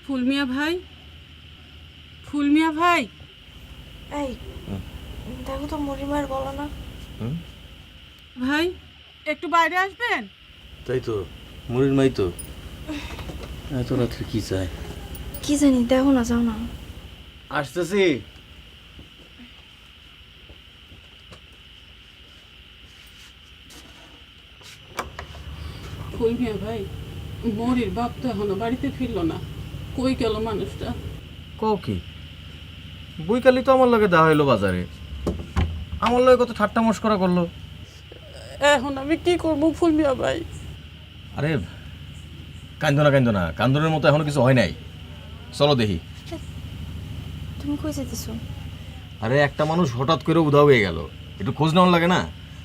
ফুলমিয়া ভাই, ফুলমিয়া ভাই, এই দেখো তো মরিমার গলা না। ভাই একটু বাইরে আসবেন। তাই তো, মুড়ির মাই তো এত রাত্রে কি চায়? কি জানি, দেখো না, যাও না। আসতেছি। ফুলমিয়া ভাই, মরির বাপ তো এখনো বাড়িতে ফিরলো না, কই গেল মানুষটা? কও কি? বইকালি তো আমার লগে দেওয়া হইলো বাজারে, আমার লগে কত ঠাট্টা মস্করা করলো। এখন আমি কি করবো ফুলমিয়া ভাই? আরে কান্দো না, কান্দনের মতো এখনো কিছু হয় নাই। চলো দেখি। তুমি কই যেতেছো? আরে একটা মানুষ হঠাৎ করে উধাও হয়ে গেল, একটু খোঁজ নেওয়ার লাগে না?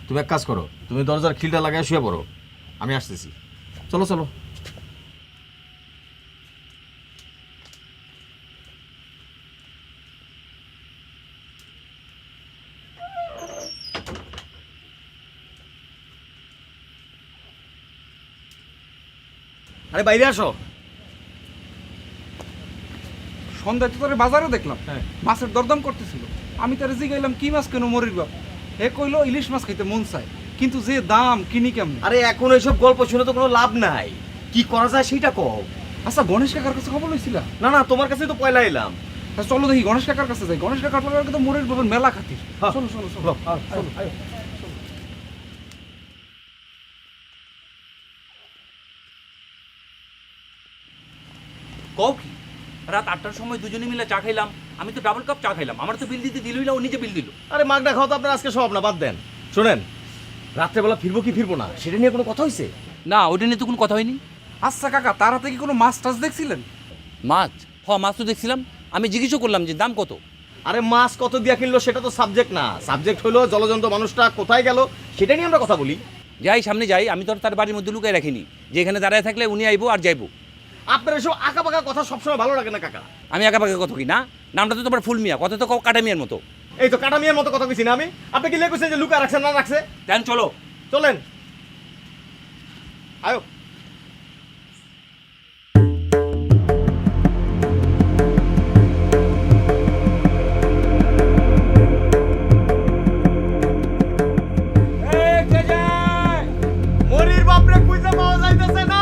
তুমি এক কাজ করো, তুমি দরজার খিলটা লাগায় শুয়ে পড়ো, আমি আসতেছি। চলো চলো। আরে বাইরে আসো। সন্ধ্যায় তো তোরে বাজারে দেখলাম, হ্যাঁ। মাছের দরদাম করতেছিল। আমি তারে জিগাইলাম কি মাছ কেন মরির বাপ, হে কইলো ইলিশ মাছ খাইতে মন চায়, কিন্তু যে দাম কিনি কেমন। আরে এখন এইসব গল্প শুনে তো কোনো লাভ নাই, কি করা যায় সেটা কও। আচ্ছা গণেশ কাকার কাছে খবর লইছিলা? না না, তোমার কাছে তো পয়লা এলাম। তা চলো দেখি গণেশ কাকার কাছে যাই। গণেশ কাকার লগে তো মরির বাপের মেলা খাতির। হ্যাঁ। চলো চলো চলো চলো, চলো। কও কি? রাত 8টার সময় দুজনে মিলে চা খাইলাম, আমি তো ডাবল কাপ চা খাইলাম, আমার তো বিল দিতে দিলই না, ও নিজে বিল দিল। আরে মাগনা খাওয়া তো আপনার আজকে সব না, বাদ দেন। শোনেন, রাত্রেবেলা ফিরবো কি ফিরবো না সেটা নিয়ে কোনো কথা হয়েছে? না, ওটা নিয়ে তো কোনো কথা হয়নি। আচ্ছা কাকা, তার হাতে কি কোনো মাছ টাছ দেখছিলেন? মাছ? মাছ তো দেখছিলাম, আমি জিজ্ঞেসও করলাম যে দাম কত। আরে মাছ কত দিয়া কিনলো সেটা তো সাবজেক্ট না, সাবজেক্ট হলো জলজন্ত মানুষটা কোথায় গেল সেটা নিয়ে আমরা কথা বলি। যাই সামনে যাই, আমি তো আর তার বাড়ির মধ্যে লুকাই রাখিনি যে এখানে দাঁড়ায় থাকলে উনি আইবো আর যাইবো। আপনার এসব আঁকা পাকা কথা সবসময় ভালো লাগে না কাকা। আমি আঁকা পাকা কথা কি না, নামটা তো তোমার ফুলমিয়া, কথা তো কাটা মিয়ার মতো। এই তো কাটা মিয়ার মতো কথা কইছি না আমি? আপনি কি লেখছেন যে লুকা রাখছেন না রাখছে? দেন চলো। চলেন আয়ো। মরির বাপরে খুঁজে পাওয়া যাইতেছে না।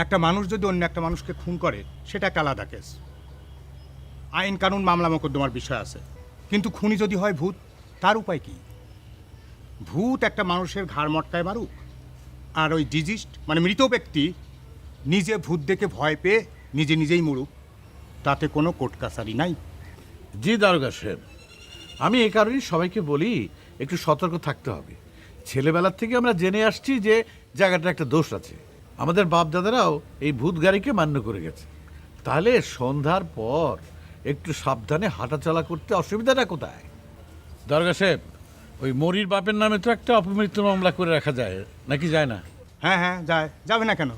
একটা মানুষ যদি অন্য একটা মানুষকে খুন করে সেটা একটা আলাদা কেস, আইন কানুন মামলা মোকদ্দমার বিষয় আছে। কিন্তু খুনি যদি হয় ভূত, তার উপায় কি? ভূত একটা মানুষের ঘাড় মটকায় মারুক, আর ওই ডিজিস্ট মানে মৃত ব্যক্তি নিজে ভূত দেখে ভয় পেয়ে নিজে নিজেই মরুক, তাতে কোনো কোর্ট কাছারি নাই। জি দারোগা সাহেব, আমি এই কারণেই সবাইকে বলি একটু সতর্ক থাকতে হবে। ছেলেবেলার থেকে আমরা জেনে আসছি যে জায়গাটা একটা দোষ আছে। আমাদের বাপ দাদারাও এই ভূত গাড়িকে মান্য করে গেছে। তাহলে সন্ধ্যার পর একটু সাবধানে হাঁটাচলা করতে অসুবিধাটা কোথায়? দারোগা সাহেব, ওই মরির বাপের নামে তো একটা অপমৃত্যু মামলা করে রাখা যায় নাকি যায় না? হ্যাঁ হ্যাঁ, যায়, যাবে না কেন?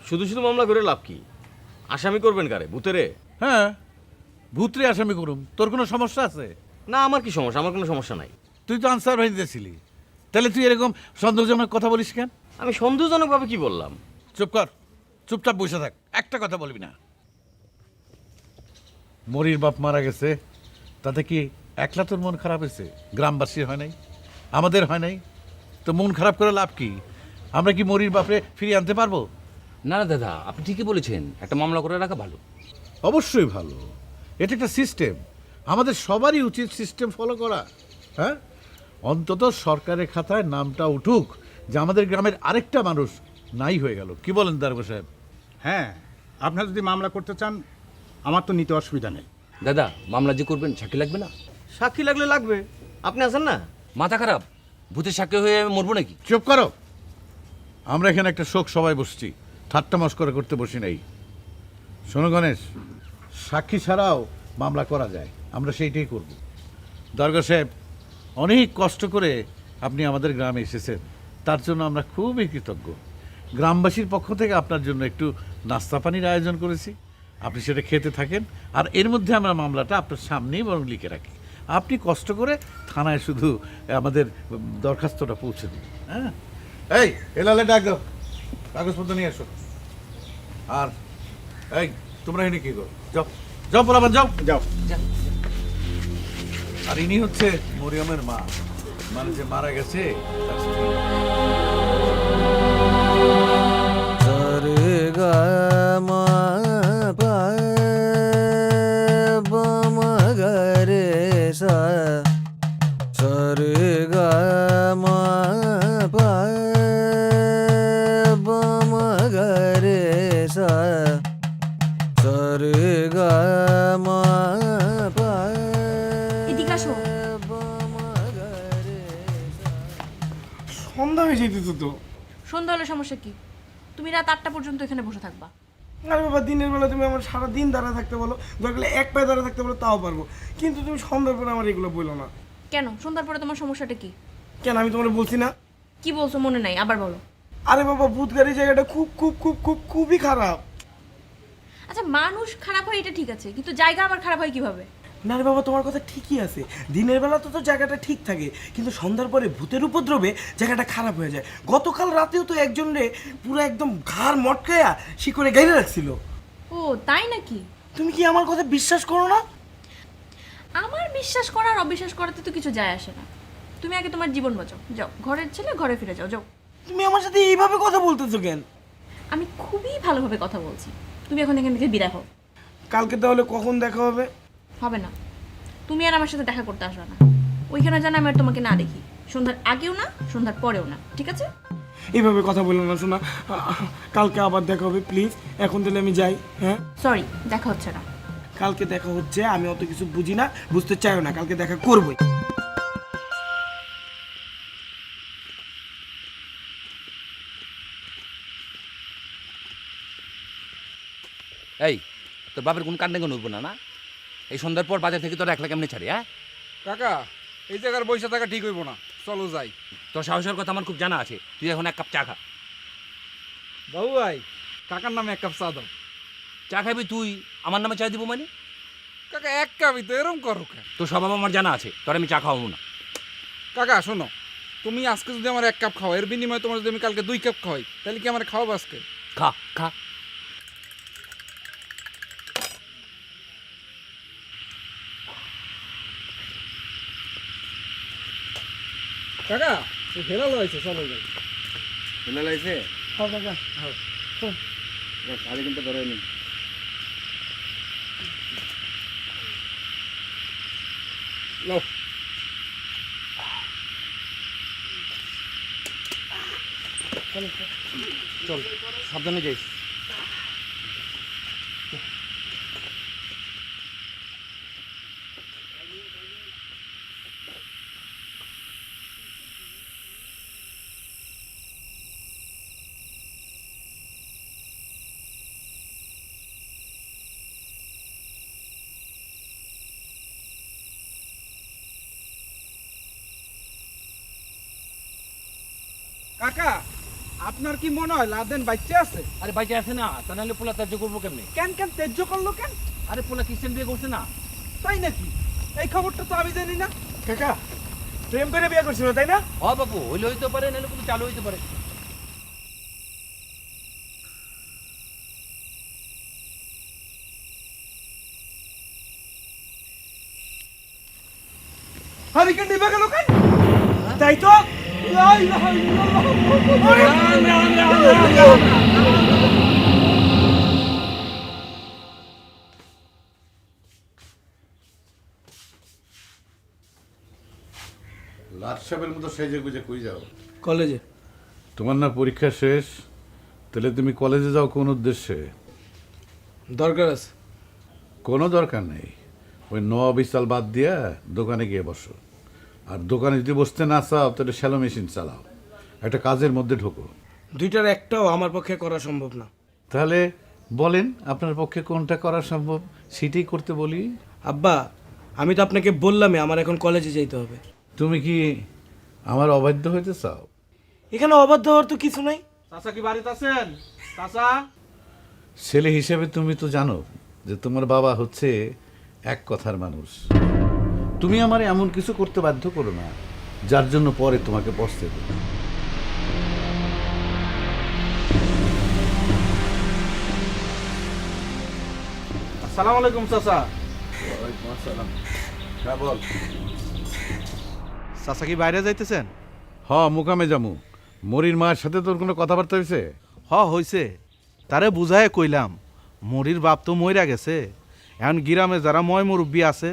শুধু শুধু মামলা করে লাভ কি? আসামি করবেন কারে? ভূতেরে? হ্যাঁ, ভূতরে আসামি করুম। তোর কোনো সমস্যা আছে? না, আমার কি সমস্যা? আমার কোনো সমস্যা নাই। তুই তো আনসার বাহিনীতে ছিলি, তাহলে তুই এরকম সন্দেহজনক কথা বলিস কেন? আমি সন্দেহজনকভাবে কি বললাম? চুপ কর, চুপচাপ বসে থাক, একটা কথা বলবি না। মরির বাপ মারা গেছে, তাতে কি একলা তোর মন খারাপ হয়েছে? গ্রামবাসীর হয় নাই, আমাদের হয় নাই? তো মন খারাপ করে লাভ কি? আমরা কি মরির বাপরে ফিরিয়ে আনতে পারবো? না না দাদা, আপনি ঠিকই বলেছেন, একটা মামলা করে রাখা ভালো। অবশ্যই ভালো। এটা একটা সিস্টেম, আমাদের সবারই উচিত সিস্টেম ফলো করা। হ্যাঁ, অন্তত সরকারের খাতায় নামটা উঠুক যে আমাদের গ্রামের আরেকটা মানুষ নাই হয়ে গেল। কি বলেন দারোগা সাহেব? হ্যাঁ, আপনারা যদি মামলা করতে চান আমার তো নিতে অসুবিধা নেই। দাদা, মামলা যে করবেন সাক্ষী লাগবে না? সাক্ষী লাগলে লাগবে। আপনি আছেন না? মাথা খারাপ? ভূতের সাক্ষী হয়ে আমি মরবো নাকি? চুপ করো। আমরা এখানে একটা শোক সবাই বসছি, ঠাট্টা মস্করা করতে বসি নাই। শোনো গণেশ, সাক্ষী ছাড়াও মামলা করা যায়, আমরা সেইটাই করব। দারোগা সাহেব, অনেক কষ্ট করে আপনি আমাদের গ্রামে এসেছেন, তার জন্য আমরা খুবই কৃতজ্ঞ। গ্রামবাসীর পক্ষ থেকে আপনার জন্য একটু নাস্তা পানির আয়োজন করেছি, আপনি সেটা খেতে থাকেন। আর এর মধ্যে আমরা মামলাটা আপনার সামনেই বরং লিখে রাখি। আপনি কষ্ট করে থানায় শুধু আমাদের দরখাস্তটা পৌঁছে দিন। হ্যাঁ, এই এলালে ডাক দাও, কাগজপত্র নিয়ে এসো। আর এই তোমরা এখানে কি করো? যাও যাও, পরাবার যাও যাও। আর ইনি হচ্ছে মরিয়মের মা, মানে যে মারা গেছে তার স্ত্রী। এদিকে আসো। সন্ধ্যা হয়ে যেতেছে তো। সন্ধ্যা হলে সমস্যা কি? তুমি রাত 8টা পর্যন্ত এখানে বসে থাকবা। আরে বাবা, দিনের বেলা তুমি আমার সারা দিন দাঁড়া থাকতে বলো, দরকার হলে এক পায়ে দাঁড়া থাকতে বলো, তাও পারবো। কিন্তু তুমি সন্ধ্যার পরে আমার এগুলো বলো না। কেন? সন্ধ্যার পরে তোমার সমস্যাটা কি? কেন, আমি তোমার বলছি না? কি বলছো মনে নাই, আবার বলো। আরে বাবা, ভূতগাড়ি জায়গাটা খুব খুব খুব খুব খুবই খারাপ। আচ্ছা, মানুষ খারাপ হয় এটা ঠিক আছে, কিন্তু জায়গা আবার খারাপ হয় কিভাবে? না রে বাবা, তোমার কথা ঠিকই আছে। দিনের বেলা তো জায়গাটা ঠিক থাকে, কিন্তু সন্ধ্যার পরে ভূতের উপদ্রবে জায়গাটা খারাপ হয়ে যায়। গতকাল রাতেও তো একজন রে পুরো একদম ঘাড় মটকায়া শিকড়ে গাইরে রাখছিল। ও তাই নাকি? তুমি কি আমার কথা বিশ্বাস করো না? আমার বিশ্বাস করার অবিশ্বাস করাতে তো কিছু যায় আসে না। তুমি আগে তোমার জীবন বাঁচাও, যাও, ঘরের ছেলে ঘরে ফিরে যাও, যাও। তুমি আমার সাথে এইভাবে কথা বলতেছো কেন? আমি খুবই ভালোভাবে কথা বলছি, তুমি এখন এখান থেকে বিদায় হও। কালকে তাহলে কখন দেখা হবে? হবে না, তুমি আর আমার সাথে দেখা করতে আসবে না। ওইখানে যেন আমি আর তোমাকে না দেখি, সন্ধ্যার আগেও না, সন্ধ্যার পরেও না, ঠিক আছে? এইভাবে কথা বললো না শোনা। কালকে আবার দেখা হবে প্লিজ, এখন তাহলে আমি যাই। হ্যাঁ, সরি, দেখা হচ্ছে না। কালকে দেখা হচ্ছে, আমি অত কিছু বুঝি না, বুঝতে চাইও না, কালকে দেখা করবোই। এই, তোর বাপের কোন কান্ডে কোনো না? না, এই সন্ধ্যার পর বাজার থেকে তোর একলা কেমনে ছাড়ি? হ্যাঁ কাকা, এই জায়গার বৈশা থাকা ঠিক হইব না, চলো যাই। তোর সাহসের কথা আমার খুব জানা আছে, তুই এখন এক কাপ চা খা। বাবু ভাই, কাকার নামে এক কাপ চা দাও। চা খাবি তুই, আমার নামে চা দিব মানে? কাকা এক কাপই তো, এরম করো কেন? তোর স্বভাব আমার জানা আছে, তোর আমি চা খাওয়াবো না। কাকা শোনো, তুমি আজকে যদি আমার এক কাপ খাও, এর বিনিময়ে তোমার যদি আমি কালকে 2 কাপ খাওয়াই, তাহলে কি আমার খাওয়াবো আজকে? খা খা। কাকা হেলালো হয়েছে, চলো যাই। শুনে লাইছে? হ্যাঁ কাকা, হ্যাঁ। আরে কিন্তু ধরেনি লো চল সাবধানে যাইস কাকা আপনার কি মনে হয় লাদেন বাচ্চা আছে? আরে বাইচে আছে না, তা নাহলে পোলা ত্যায্য করবো কেমনি? কেন কেন তেজ্য করলো কেন? আরে পোলা খ্রিস্টান বিয়ে করছে না। তাই নাকি? এই খবরটা তো আমি জানি না। কাকা প্রেম করে বিয়ে করছিল তাই না? হ বাবু, হইলে হইতে পারে, নাহলে কিন্তু চালু হইতে পারে। হারিকেন নিভে গেল কেন? তাই তো। লা ইলাহা ইল্লাল্লাহ। লাট সাহেবের মতো সেজে গুজে কই যাও? কলেজে। তোমার না পরীক্ষা শেষ, তাহলে তুমি কলেজে যাও কোন উদ্দেশ্যে? দরকার আছে। কোনো দরকার নেই, ওই বিশাল বাদ দিয়া দোকানে গিয়ে বসো। আর দোকানে যদি বসতে না চাও তাহলে শ্যালো মেশিন চালাও, একটা কাজের মধ্যে ঢোকো। দুইটার একটাও আমার পক্ষে করা সম্ভব না। তাহলে বলেন আপনার পক্ষে কোনটা করা সম্ভব, সেটাই করতে বলি। আব্বা আমি তো আপনাকে বললামই আমার এখন কলেজে যেতে হবে। তুমি কি আমার অবাধ্য হইতে চাও? এখানে অবাধ্য হওয়ার তো কিছু নাই। চাচা কি বাড়িতে আছেন? চাচা ছেলে হিসেবে তুমি তো জানো যে তোমার বাবা হচ্ছে এক কথার মানুষ। তুমি আমার এমন কিছু করতে বাধ্য করো না যার জন্য পরে তোমাকে পস্তে দেবে। আসসালামু আলাইকুম চাচা। হ্যাঁ বল। চাচা কি বাইরে যাইতেছেন? হ, মুকামে যামু। মরির মায়ের সাথে তোর কোনো কথাবার্তা হয়েছে? হইছে, তারে বুঝায় কইলাম মরির বাপ তো মইরা গেছে, এখন গ্রামে যারা ময় মুরব্বী আছে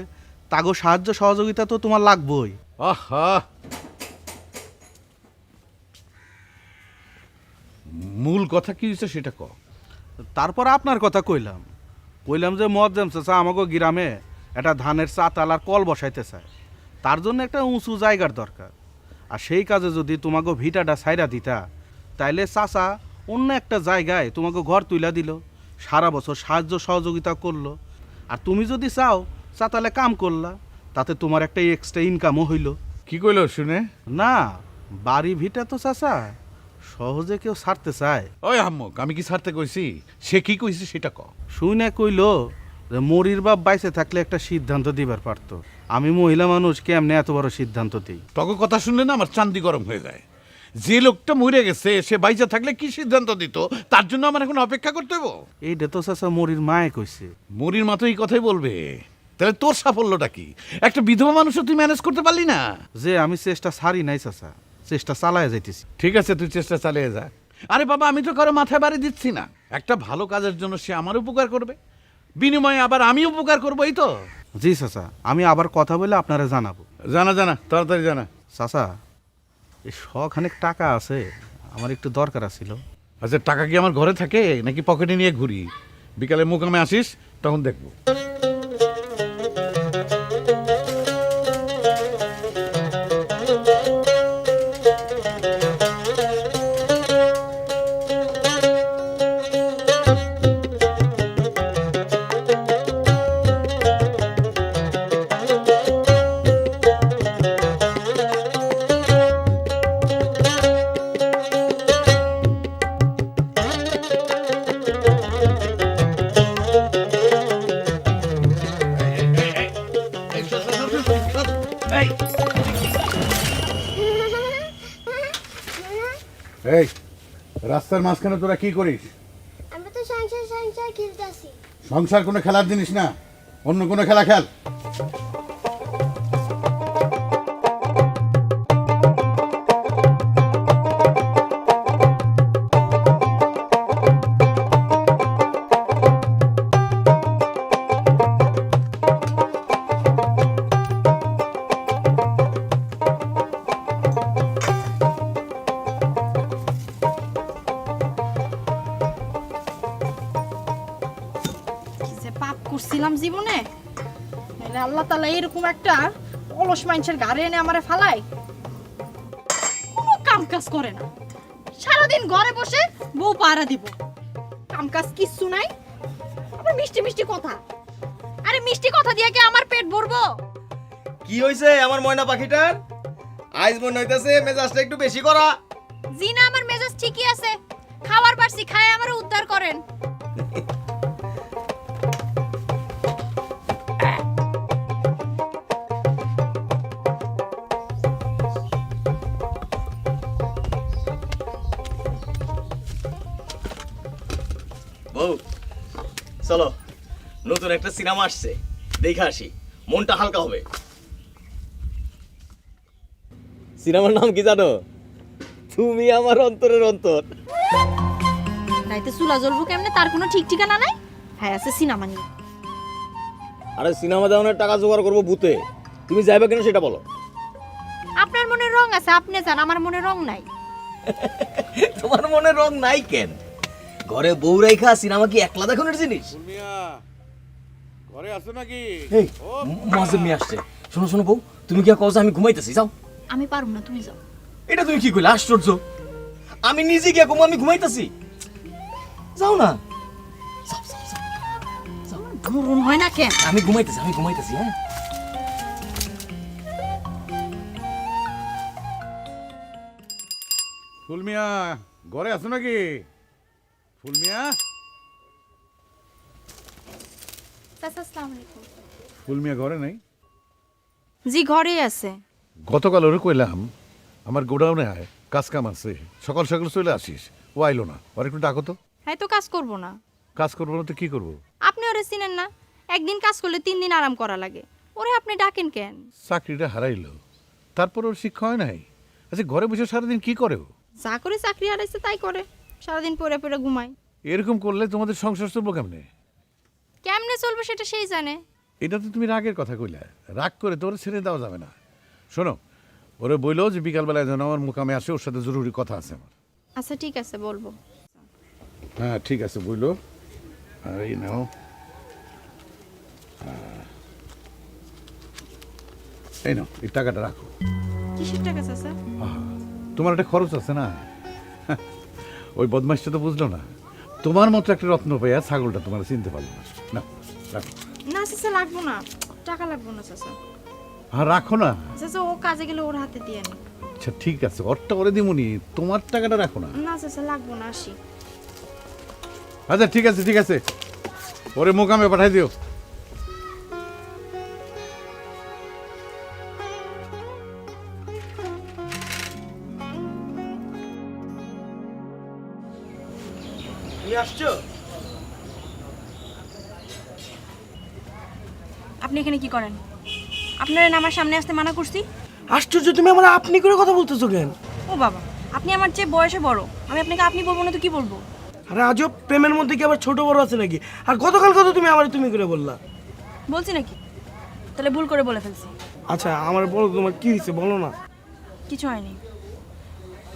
তাগো সাহায্য সহযোগিতা তো তোমার লাগবই। আহা, মূল কথা কি হয়েছে সেটা ক। তারপর আপনার কথা কইলাম যে মজ্জেম চাচা আমাকে গ্রামে একটা ধানের চাতালার কল বসাইতে চায়, তার জন্য একটা উঁচু জায়গার দরকার। আর সেই কাজে যদি তোমাকে ভিটাটা ছাইরা দিতা তাইলে চাচা অন্য একটা জায়গায় তোমাকে ঘর তুইলা দিল, সারা বছর সাহায্য সহযোগিতা করলো। আর তুমি যদি চাও চাতালে কাম করলা, তাতে তোমার একটা এক্সট্রা ইনকামও হইল। কি কইল শুনে? না, বাড়ি ভিটা তো চাচা সহজে কেউ ছাড়তে চায়। ওই হাম্মক, আমি কি ছাড়তে কইছি? সে কি কইছে সেটা ক। শুনে কইল যে মরির বাপ বাইসে থাকলে একটা সিদ্ধান্ত দিবার পারতো। আমি মহিলা মানুষ কেমনে এত বড় সিদ্ধান্ত দিই? তখন কথা শুনলে না আমার চান্দি গরম হয়ে যায়। যে লোকটা মরে গেছে সে বাইচা থাকলে কি সিদ্ধান্ত দিত তার জন্য আমার এখন অপেক্ষা করতে হইব? এইটা তো চাচা মরির মায়ে কইছে। মরির মা তো এই কথাই বলবে। তাহলে তোর সাফল্যটা কি? একটা বিধবা মানুষও তুই ম্যানেজ করতে পারলি না। যে আমি চেষ্টা ছাড়ি নাই চাচা, চেষ্টা চালায় যাইতেছি। ঠিক আছে, তুই চেষ্টা চালিয়ে যা। আরে বাবা, আমি তো কারো মাথায় বাড়ি দিচ্ছি না। একটা ভালো কাজের জন্য সে আমার উপকার করবে, বিনিময়ে আবার আমি উপকার করবো, এই তো। জি চাচা, আমি আবার কথা বলে আপনারা জানাবো। জানা জানা, তাড়াতাড়ি জানা। চাচা এই শখানেক টাকা আছে, আমার একটু দরকার আছিল। আচ্ছা, টাকা কি আমার ঘরে থাকে নাকি পকেটে নিয়ে ঘুরি? বিকালে মুকামে আসিস, তখন দেখবো। এই রাস্তার মাঝখানে তোরা কি করিস? আমরা তো সংসার খেলতেছি। সংসার কোনো খেলার জিনিস না, অন্য কোনো খেলা খেল। আল্লাহ তাআলা এরকম একটা অলস মানুষের ঘাড়ে এনে আমারে ফালায়, কোনো কাম কাজ করে না, সারাদিন ঘরে বসে বউ পাহারা দিব, কাম কাজ কিচ্ছু নাই, আবার মিষ্টি মিষ্টি কথা। আরে মিষ্টি কথা দিয়ে কি আমার পেট ভরবো? কি হইছে আমার ময়না পাখিটার? আইজ মনে হইতাছে মেজাজটা একটু বেশি করা। জি না, আমার মেজাজ ঠিকই আছে, খাবার পারছি, খায় আমারে উদ্ধার করেন। বউ চলো, নতুন একটা সিনেমা আসছে, দেখে আসি, মনটা হালকা হবে। সিনেমার নাম কি জানো? তুমি আমার অন্তরের অন্তর। রাইতে চুলা জ্বলবো কেমনে তার কোনো ঠিক ঠিকানা নাই। হ্যাঁ আছে সিনেমা নিয়ে। আরে সিনেমা দেওয়ানোর টাকা জোগাড় করবো ভূতে, তুমি যাইবা কেন সেটা বলো। আপনার মনে রং আছে, আপনি জান, আমার মনে রং নাই। তোমার মনে রং নাই কেন? ঘরে বউ রাইখা সিনেমা কি একলা দেখানোর জিনিস? ঘরে আছো নাকি? এই মাঝে নিয়ে আসছে। শোনো শোনো বউ, তুমি কি কও যে আমি ঘুমাইতেছি? যাও। আমি পারব না, তুমি যাও। এটা তুমি কি কইলে? আশ্চর্য, আমি নিজে গিয়ে ঘুমো, আমি ঘুমাইতেছি। যাও না, ঘুরুন হয় না কেন? আমি ঘুমাইতেছি, আমি ঘুমাইতেছি। হ্যাঁ ফুলমিয়া ঘরে আছো নাকি? ফুলমিয়া, চাচা আসসালামু আলাইকুম। ফুলমিয়া ঘরে নাই? জি ঘরেই আছে। গতকাল ওরে কইলাম আমার গোডাউনে আয়, কাজ কাম আছে, সকাল সকাল চলে আসিস। ও আইলো না, ওর একটু ডাকো তো। হ্যাঁ তো কাজ করব না। কাজ করবো না তো কি করবো? আপনি ওরে চিনেন না, একদিন কাজ করলে 3 দিন আরাম করা লাগে, ওরে আপনি ডাকেন কেন? চাকরিটা হারাইলো, তারপর ওর শিক্ষা হয় নাই। আচ্ছা ঘরে বসে সারাদিন কি করে ও? যা করে চাকরি হারাইছে তাই করে, সারাদিন পড়ে পড়ে ঘুমায়। এরকম করলে তোমাদের সংসার চলবো কেমনে? কেমনে চলবে সেটা সেই জানে। এটা তো তুমি রাগের কথা কইলা, রাগ করে তো ওরে ছেড়ে দেওয়া যাবে না। শোনো, ওরে বইলো যে বিকালবেলায় যেন আমার মুকামে আসে, ওর সাথে জরুরি কথা আছে আমার। আচ্ছা ঠিক আছে, বলবো। হ্যাঁ ঠিক আছে, বইলো। আর এই নাও, এই নাও, এই টাকাটা রাখো। কিসের টাকা চাচা? তোমার একটা খরচ আছে না? ওই বদমাইশটা তো বুঝলো না, তোমার মতো একটা রত্ন পাইয়া ছাগলটা তোমার চিনতে পারলো না। না রাখো। না চাচা লাগবো না, টাকা লাগবো না চাচা। হ্যাঁ রাখো না। চাচা ও কাজে গেলে ওর হাতে দিয়ে নি। আচ্ছা ঠিক আছে, ওরটা ওরে দিমুনি, তোমার টাকাটা রাখো না। না চাচা লাগবো না, আসি। আচ্ছা ঠিক আছে ঠিক আছে, ওরে মোকামে পাঠাই দিও। তুমি আসছো? আপনি এখানে কি করেন? আপনারা না আমার সামনে আসতে মানা করছি? আশ্চর্য, তুমি আমার আপনি করে কথা বলতেছো কেন? ও বাবা, আপনি আমার চেয়ে বয়সে বড়, আমি আপনাকে আপনি বলবো না তো কি বলবো? আরে আজব, প্রেমের মধ্যে কি আবার ছোট বড় আছে নাকি? আর গতকাল কত তুমি আমার তুমি করে বললা। বলছি নাকি? তাহলে ভুল করে বলে ফেলছি। আচ্ছা আমার বলো, তোমার কি হয়েছে বলো না। কিছু হয়নি।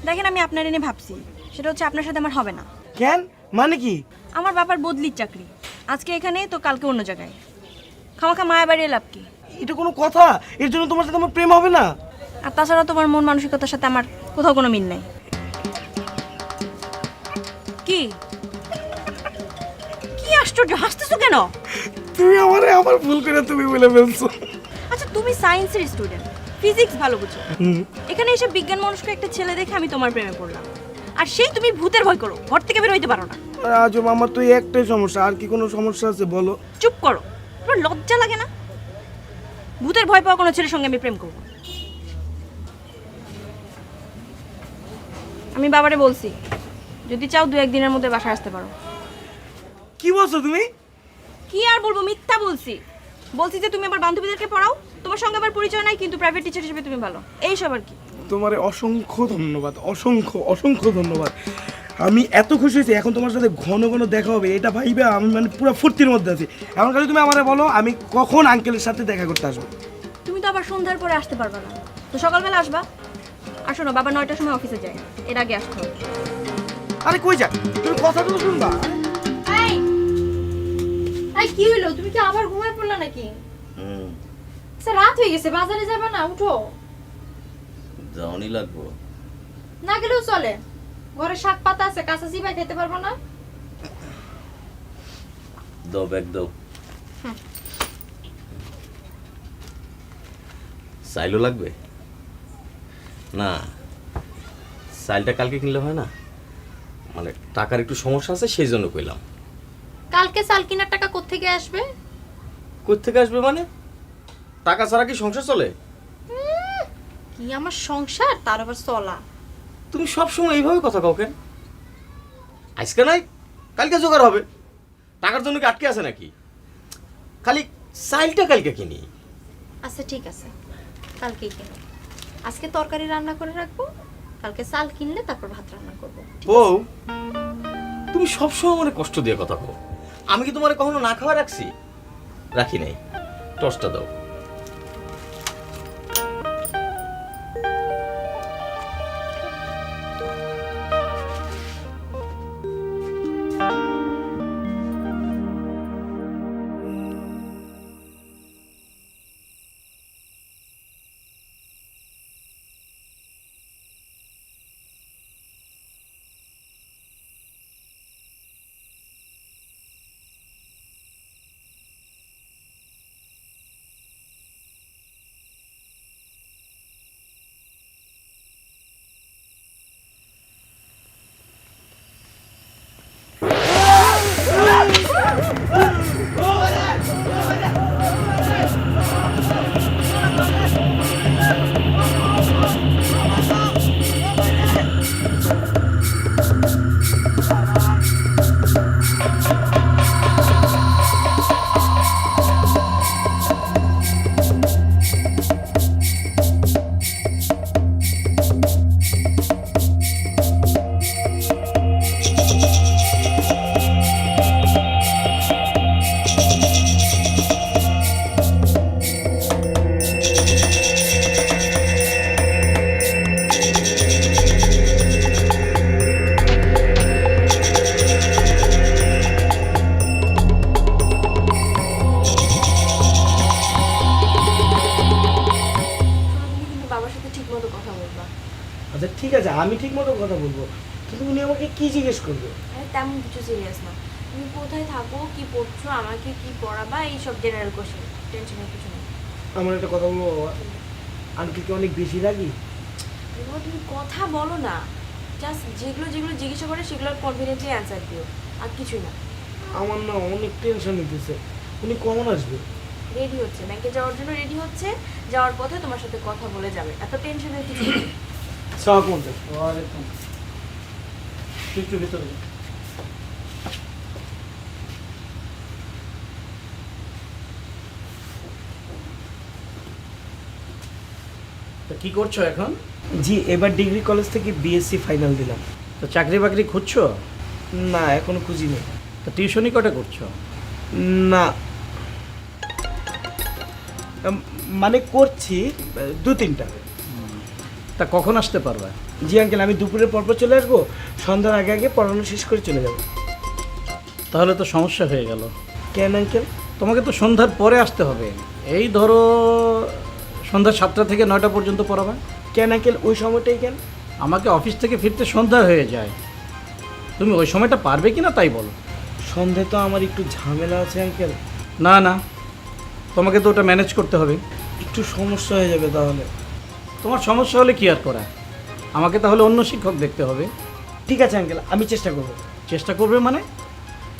দেখেন আমি আপনার এনে ভাবছি, সেটা হচ্ছে আপনার সাথে আমার হবে না। কেন, মানে কি? আমার বাবার বদলির চাকরি, আজকে এখানে তো কালকে অন্য জায়গায়। খামাখা মায়া বাড়িয়ে লাভ কি? এটা কোনো কথা? এর জন্য তোমার সাথে আমার প্রেম হবে না? আর তাছাড়া তোমার মন মানসিকতার সাথে আমার কোথাও কোনো মিল নেই। কি কি আশ্চর্য, হাসতেছো কেন? তুমি আমারে আমার ভুল করে তুমি বলে ফেলছো। আচ্ছা তুমি সায়েন্সের স্টুডেন্ট, ফিজিক্স ভালো বুঝো, এখানে এসে বিজ্ঞান মনস্ক একটা ছেলে দেখে আমি তোমার প্রেমে পড়লাম, আর সেই তুমি ভূতের ভয় করো, ঘর থেকে বের হইতে পারো না। আজব, আমার তো এই একটাই সমস্যা, আর কি কোনো সমস্যা আছে বলো? চুপ করো, তোমার লজ্জা লাগে না? ভূতের ভয় পাওয়া কোনো ছেলের সঙ্গে আমি প্রেম করবো? আমি বাবারে বলছি, যদি চাও 2-1 দিনের মধ্যে বাসায় আসতে পারো। কি বলছো তুমি? কি আর বলবো, মিথ্যা বলছি। বলছি যে তুমি আমার বান্ধবীদেরকে পড়াও, তোমার সঙ্গে আমার পরিচয় নাই, কিন্তু প্রাইভেট টিচার হিসেবে তুমি ভালো, এই সব আর কি। তোমারে অসংখ্য ধন্যবাদ, অসংখ্য অসংখ্য ধন্যবাদ। আমি এত খুশি হয়েছি, এখন তোমার সাথে ঘন ঘন দেখা হবে এটা ভাইবে আমি মানে পুরো ফুর্তির মধ্যে আছি। এখন খালি তুমি আমারে বলো আমি কখন আঙ্কেলের সাথে দেখা করতে আসবো? তুমি তো আবার সন্ধ্যার পরে আসতে পারবে না, তো সকালবেলা আসবা। আর শোনো, বাবা 9টার সময় অফিসে যায়, এর আগে আসতে হবে। আরে কই যা, তুমি কথাটা তো শুনবা। এই কি হলো, তুমি কি আবার ঘুমায় পড়লা নাকি? রাত হয়ে গেছে, বাজারে যাবে না? উঠো। যাওয়ানি লাগবো। না গেলেও চলে, ঘরে শাক পাতা আছে, কাঁচা চিবাই খেতে পারবো না? দাও ব্যাগ দাও। সাইলও লাগবে না? সাইলটা কালকে কিনলে হয় না? মানে টাকার একটু সমস্যা আছে সেই জন্য কইলাম। কালকে চাল কেনার টাকা কোত্থেকে আসবে? কোত্থেকে আসবে মানে? টাকা ছাড়া কি সংসার চলে? কি আমার সংসার, তার আবার চলা? তুমি সবসময় এইভাবে কথা কও কেন? আজকে নাই কালকে জোগাড় হবে। টাকার জন্য কি আটকে আছে নাকি? খালি সাইলটা কালকে কিনি। আচ্ছা ঠিক আছে, কালকেই কিনো। আজকে তরকারি রান্না করে রাখবো, কালকে চাল কিনলে তারপর ভাত রান্না করবো। বউ, তুমি সবসময় আমার কষ্ট দিয়ে কথা কও। আমি কি তোমার কখনো না খাওয়া রাখছি? রাখি নাই। টসটা দাও। আচ্ছা ঠিক আছে, আমি ঠিক মতো কথা বলবো, কিন্তু উনি আমাকে কি জিজ্ঞেস করবে? আরে তেমন কিছু সিরিয়াস না। তুমি কোথায় থাকো, কি পড়ছো, আমাকে কি পড়াবা, এই সব জেনারেল কোশ্চেন। টেনশনের কিছু নেই। আমার একটা কথা বলবো, আন্টিকে অনেক বেশি রাগি? এবার তুমি কথা বলো না, জাস্ট যেগুলো যেগুলো জিজ্ঞাসা করে সেগুলোর কনফিডেন্টলি অ্যান্সার দিও, আর কিছুই না। আমার না অনেক টেনশন নিতেছে। উনি কখন আসবে? রেডি হচ্ছে, ব্যাংকে যাওয়ার জন্য রেডি হচ্ছে, যাওয়ার পথে তোমার সাথে কথা বলে যাবে। এত টেনশনের কিছু নেই। সালাম আলাইকুম। একটু ভিতরে যাও। তো কি করছো এখন? জি, এবার ডিগ্রি কলেজ থেকে বিএসসি ফাইনাল দিলাম। তো চাকরি বাকরি খুঁজছো? না, এখনো খুঁজিনি। তো টিউশনই কটা করছো? না, মানে করছি 2-3টা। তা কখন আসতে পারবে? জি আঙ্কেল, আমি দুপুরের পরপর চলে আসবো, সন্ধ্যার আগে আগে পড়ানো শেষ করে চলে যাব। তাহলে তো সমস্যা হয়ে গেল। কেন আঙ্কেল? তোমাকে তো সন্ধ্যার পরে আসতে হবে। এই ধরো সন্ধ্যা 7টা থেকে 9টা পর্যন্ত পড়াবে। কেন আঙ্কেল, ওই সময়টাই কেন? আমাকে অফিস থেকে ফিরতে সন্ধ্যা হয়ে যায়। তুমি ওই সময়টা পারবে কি না তাই বলো। সন্ধ্যায় তো আমার একটু ঝামেলা আছে আঙ্কেল। না না, তোমাকে তো ওটা ম্যানেজ করতে হবে। একটু সমস্যা হয়ে যাবে তাহলে। তোমার সমস্যা হলে কি আর করা, আমাকে তাহলে অন্য শিক্ষক দেখতে হবে। ঠিক আছে আঙ্কেল, আমি চেষ্টা করব। চেষ্টা করবে মানে?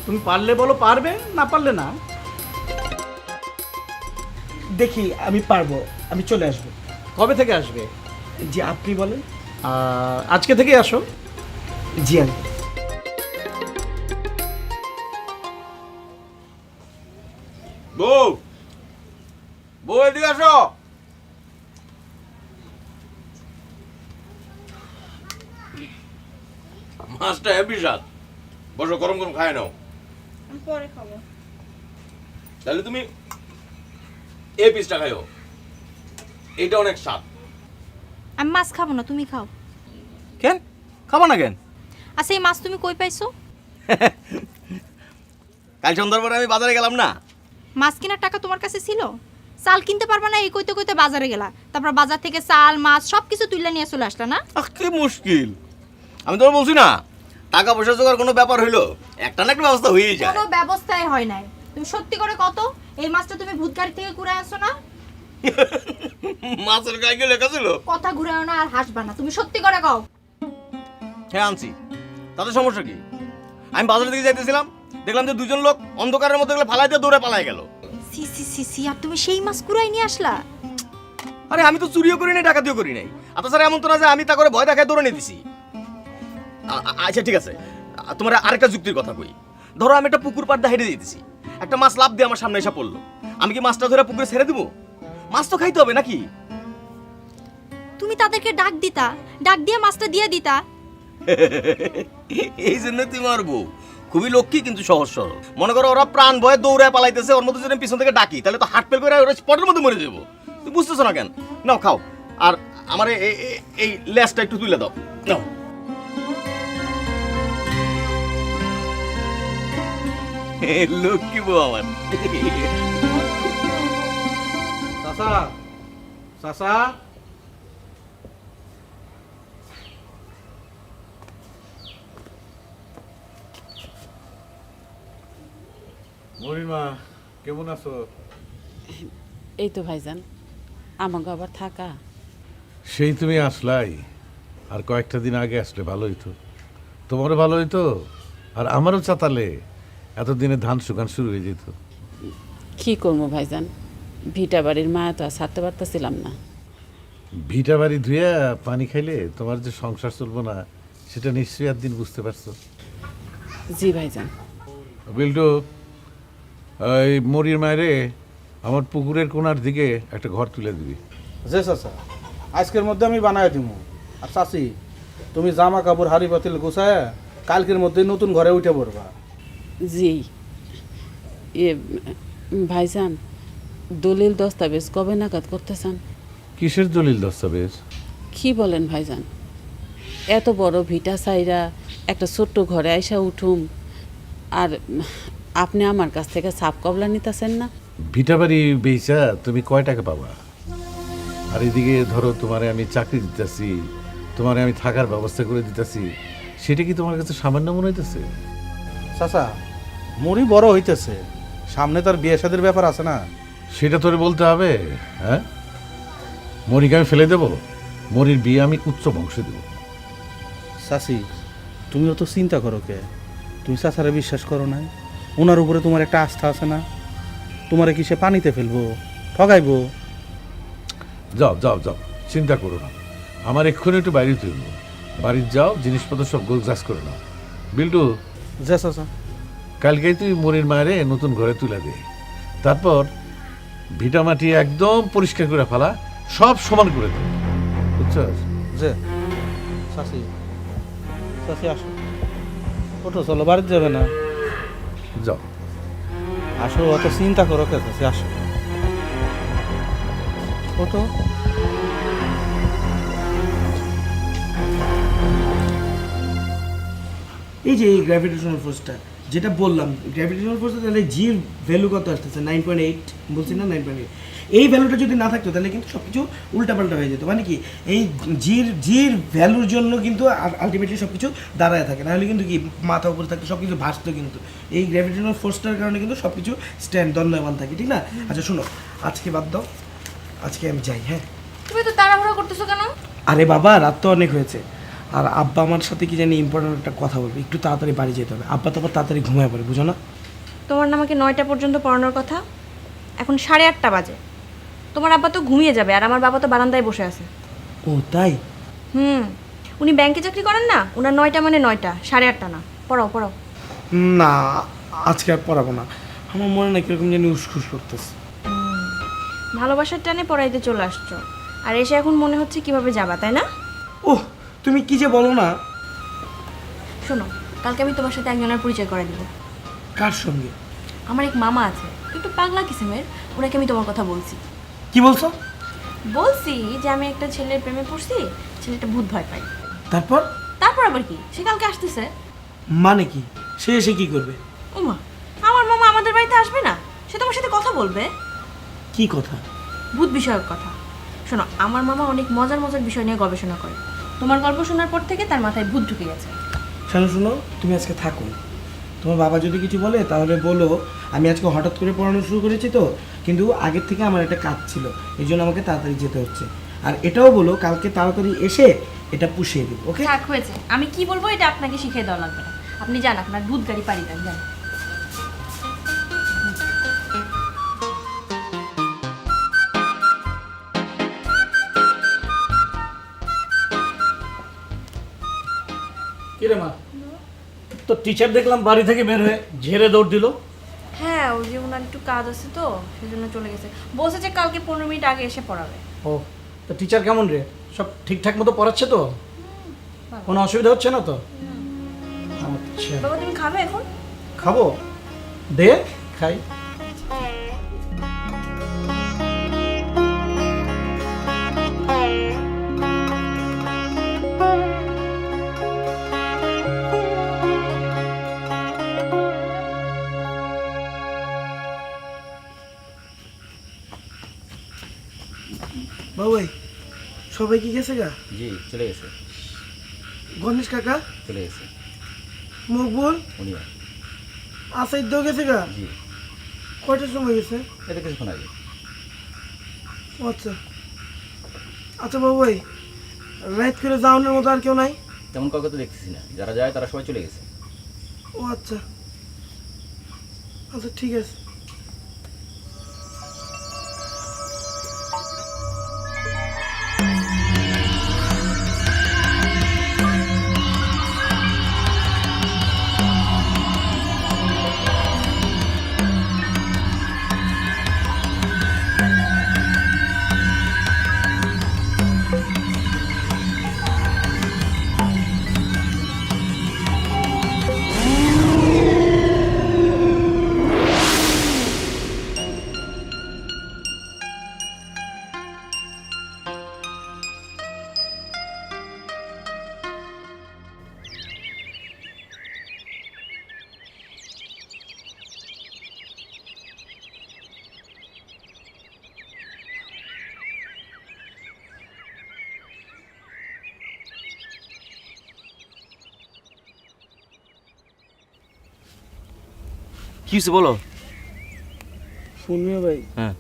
তুমি পারলে বলো পারবে, না পারলে না। দেখি, আমি পারবো, আমি চলে আসবো। কবে থেকে আসবে? জি আপনি বলেন। আজকে থেকে আসো। জি আঙ্কেল। বউ, বউ এদিকে আসো। মাছটা হেভি স্বাদ। বসো, গরম গরম খায় নাও। আমি পরে খাবো। তাহলে তুমি এই পিসটা খাইও, এটা অনেক স্বাদ। আমি মাছ খাবো না, তুমি খাও। কেন খাবো না কেন? আচ্ছা, এই মাছ তুমি কই পাইছো? কাল সন্ধ্যার পরে আমি বাজারে গেলাম না। মাছ কেনার টাকা তোমার কাছে ছিল? চাল কিনতে পারবা না এই কইতে কইতে বাজারে গেলা, তারপর বাজার থেকে চাল মাছ সব কিছু তুলে নিয়ে চলে আসলা না? কি মুশকিল, আমি তোর বলছি না টাকা পয়সা জোগাড় কোনো ব্যাপার হইলো একটা না একটা ব্যবস্থা হয়েই যায়। কোনো ব্যবস্থাই হয় নাই। তুমি সত্যি করে কত এই মাছটা তুমি ভূত গাড়ি থেকে ঘুরে আসছো না? মাছের গায়ে গিয়ে লেখা ছিল কথা ঘুরাও না আর হাসবা না, তুমি সত্যি করে কও। হ্যাঁ আনছি, তাতে সমস্যা কি? আমি বাজারের দিকে যাইতেছিলাম, দেখলাম যে দুজন লোক অন্ধকারের মধ্যে গেলে ফালাই দিয়ে দৌড়ে পালাই গেল। সি সি সি সি, আর তুমি সেই মাছ কুড়াই নিয়ে আসলা? আরে আমি তো চুরিও করি নাই, ডাকাতিও করি নাই। আপনার এমন তো না যে আমি তা করে ভয় দেখায় দৌড়ে নিয়ে দিছি। আচ্ছা ঠিক আছে, তোমার আরেকটা যুক্তির কথা কই। ধরো আমি একটা পুকুর পাড় দিয়ে হেঁটে দিতেছি, একটা মাছ লাফ দিয়ে আমার সামনে এসে পড়লো, আমি কি মাছটা ধরে পুকুরে ছেড়ে দিব? মাছ তো খাইতে হবে নাকি? তুমি তাদেরকে ডাক দিতা, ডাক দিয়ে মাছটা দিয়ে দিতা। এই জন্য তুমি আর বউ খুবই লক্ষ্মী কিন্তু সহজ সরল। মনে করো ওরা প্রাণ ভয়ে দৌড়ায় পালাইতেছে, ওর মধ্যে যদি আমি পিছন থেকে ডাকি তাহলে তো হাট পেল করে ওরা স্পটের মধ্যে মরে যাবো। তুমি বুঝতেছো না কেন? নাও খাও, আর আমার এই লেজটা একটু তুলে দাও। নাও। লক্ষ্মী বউ আমার। চাচা, চাচা, মরিমা কেমন আছো? এই তো ভাইজান, আমাকে আবার থাকা। সেই তুমি আসলাই, আর কয়েকটা দিন আগে আসলে ভালো হইতো, তোমারও ভালো হইতো আর আমারও চাতালে এতদিনে ধান শুকান শুরু হয়ে যেত। কি করবো ভাইজান, ভিটা বাড়ির মায়া তো আর ছাড়তে পারতেছিলাম না। ভিটা বাড়ি ধুইয়া পানি খাইলে তোমার যে সংসার চলবো না সেটা নিশ্চয়ই একদিন বুঝতে পারছো। জি ভাইজান। বিল্টু, এই মরির মায়েরে আমার পুকুরের কোনার দিকে একটা ঘর তুলে দিবি। যে চাচা, আজকের মধ্যে আমি বানাই দিব। আর চাচি, তুমি জামা কাপড় হাড়ি পাতিল গুছায় কালকের মধ্যে নতুন ঘরে উঠে পড়বা। জি ভাইজান, দলিল দস্তাবেজ কবে নাগাদ করতেছেন? কিসের দলিল দস্তাবেজ? কি বলেন ভাইজান, এত বড় ভিটা সাইরা একটা ছোট্ট ঘরে আইসা উঠুম, আর আপনি আমার কাছ থেকে সাপ কবলা নিতেছেন না? ভিটা বাড়ি বেচা তুমি কয় টাকা পাবা? আর এদিকে ধরো তোমারে আমি চাকরি দিতেছি, তোমারে আমি থাকার ব্যবস্থা করে দিতেছি, সেটা কি তোমার কাছে সামান্য মনে হইতেছে? চাচা, মরি বড় হইতেছে, সামনে তার বিয়ে শাদীর ব্যাপার আছে না? সেটা তোরে বলতে হবে? হ্যাঁ, মরিকে আমি ফেলে দেবো? মরির বিয়ে আমি উচ্চ বংশে দেবো। চাচি, তুমিও তো চিন্তা করো কে? তুমি চাচারে বিশ্বাস করো না? ওনার উপরে তোমার একটা আস্থা আছে না? তোমারে কি সে পানিতে ফেলবো, ঠগাইবো? যাও যাও যাও, চিন্তা করো না, আমার এক্ষুনি একটু বাইরে তুলব। বাড়ির যাও, জিনিসপত্র সব গোছগাছ করে নাও। বিল্টু, যা চাচা, কালকেই তুই মরির মায়েরে নতুন ঘরে তুলে দে, তারপর ভিটামাটি একদম পরিষ্কার করে ফেলা, সব সমান করে দে, বুঝছস? যে চাচি, চাচি আসো, ওঠো, চলো, বাড়িতে যাবে না? যাও। আসো, অত চিন্তা করো কে চাচি, আসো, ওঠো। এই যে এই গ্র্যাভিটেশনাল ফোর্সটা যেটা বললাম, গ্র্যাভিটেশনাল ফোর্সে তাহলে জির ভ্যালু কত আসতেছে? 9.8 বলছি না, 9.8। এই ভ্যালুটা যদি না থাকতো তাহলে কিন্তু সব কিছু উল্টাপাল্টা হয়ে যেত। মানে কি, এই জির ভ্যালুর জন্য কিন্তু আলটিমেটলি সব কিছু দাঁড়ায় থাকে, নাহলে কিন্তু কি মাথা উপরে থাকতো, সব কিছু ভাসতো। কিন্তু এই গ্র্যাভিটেশনাল ফোর্সটার কারণে কিন্তু সব কিছু স্ট্যান্ড দণ্ডায়মান থাকে, ঠিক না? আচ্ছা শোনো, আজকে বাদ দাও, আজকে আমি যাই। হ্যাঁ, তুমি তো তাড়াহুড়ো করতেছো কেন? আরে বাবা, রাত তো অনেক হয়েছে, আর আব্বা আমার সাথে কি জানি ইম্পর্টেন্ট একটা কথা বলবে, একটু তাড়াতাড়ি বাড়ি যেতে হবে। আব্বা তো আবার তাড়াতাড়ি ঘুমায় পড়ে, বুঝো না? তোমার না আমাকে 9টা পর্যন্ত পড়ানোর কথা, এখন 8:30 বাজে। তোমার আব্বা তো ঘুমিয়ে যাবে, আর আমার বাবা তো বারান্দায় বসে আছে। ও তাই? উনি ব্যাংকে চাকরি করেন না, ওনার 9টা মানে 9টা, 8:30 না। পড়াও পড়াও। না, আজকে আর পড়াবো না, আমার মনে না কিরকম জানি উসখুস করতেছে। ভালোবাসার টানে পড়াইতে চলে আসছো, আর এসে এখন মনে হচ্ছে কিভাবে যাবা, তাই না? ওহ, তুমি কি যে বলো না। শোনো, কালকে আমি তোমার সাথে একজনের পরিচয় করে দিব। কার সঙ্গে? আমার এক মামা আছে, একটু পাগলা কিসিমের, ওনাকে আমি তোমার কথা বলছি। কি বলছো? বলছি যে আমি একটা ছেলের প্রেমে পড়ছি, ছেলেটা ভূত ভয় পাই। তারপর? তারপর আবার কি, সে কালকে আসতেছে। মানে কি, সে এসে কি করবে? ওমা, আমার মামা আমাদের বাড়িতে আসবে না, সে তোমার সাথে কথা বলবে। কি কথা? ভূত বিষয়ক কথা। শোনো, আমার মামা অনেক মজার মজার বিষয় নিয়ে গবেষণা করে। তোমার গল্প শোনার পর থেকে তার মাথায় ভূত ঢুকে গেছে। শোনো শোনো, তুমি আজকে থাকো। তোমার বাবা যদি কিছু বলে তাহলে বলো আমি আজকে হঠাৎ করে পড়ানো শুরু করেছি তো, কিন্তু আগের থেকে আমার একটা কাজ ছিল, এই জন্য আমাকে তাড়াতাড়ি যেতে হচ্ছে। আর এটাও বলো কালকে তাড়াতাড়ি এসে এটা পুষিয়ে দিই, ওকে? থাক, হয়েছে। আমি কি বলবো এটা আপনাকে শিখিয়ে দেওয়া লাগবে না। আপনি জান, আপনার ভূত গাড়ি পাড়ি দেন, জান। কি রে মা, তো টিচার দেখলাম বাড়ি থেকে বের হয়ে ঝেড়ে দৌড় দিল। হ্যাঁ, ওই যে ওনার একটু কাজ আছে তো, সেজন্য চলে গেছে। বলছে যে কালকে 15 মিনিট আগে এসে পড়াবে। ও, তো টিচার কেমন রে? সব ঠিকঠাক মতো পড়াচ্ছে তো? কোনো অসুবিধা হচ্ছে না তো? আচ্ছা, বাবা তুমি খাবে এখন? খাবো, দে খাই। বাবু ভাই, সবাই কি গেছে গা? জি চলে গেছে। গণেশ কাকা, চলে গেছে। মকবুল, উনি আসাইদ্দ গেছে গা? জি। কয়টার সময় গেছে? এটা কিছুক্ষণ আগে। ও আচ্ছা আচ্ছা বাবু ভাই, রাইট করে যাওয়ানোর মতো আর কেউ নাই? তেমন কাউকে তো দেখতেছি না, যারা যায় তারা সবাই চলে গেছে। ও আচ্ছা আচ্ছা, ঠিক আছে। কি হয়েছে বলো? শুনবে ভাই, হ্যাঁ।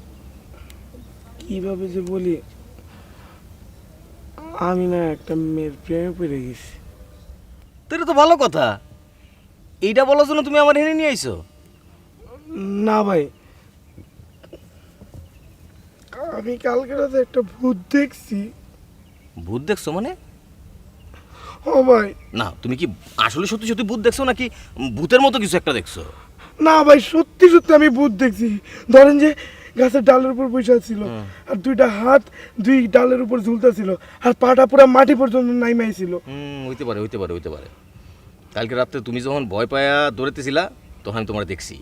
কিভাবে যে বলি, আমি না একটা মেয়ের প্রেমে পড়ে গেছি। তো এটা তো ভালো কথা। এইটা বলার জন্য তুমি আমার এনে নিয়ে আইছো? না ভাই, আমি কালকে রাতে একটা ভূত দেখছি। ভূত দেখছো মানে? ও ভাই, না তুমি কি আসলে সত্যি সত্যি ভূত দেখছো নাকি ভূতের মতো কিছু একটা দেখছো? না ভাই, সত্যি সত্যি আমি ভূত দেখছি। ধরেন যে গাছের ডালের উপর বসে ছিল, আর দুইটা হাত দুই ডালের উপর ঝুলতেছিল, আর পাটা পুরো মাটি পর্যন্ত নাইমাইছিল। হইতে পারে হইতে পারে হইতে পারে। কালকে রাত্রে তুমি যখন ভয় পায়া দৌড়াতেছিলা তখন আমি তোমার দেখছি।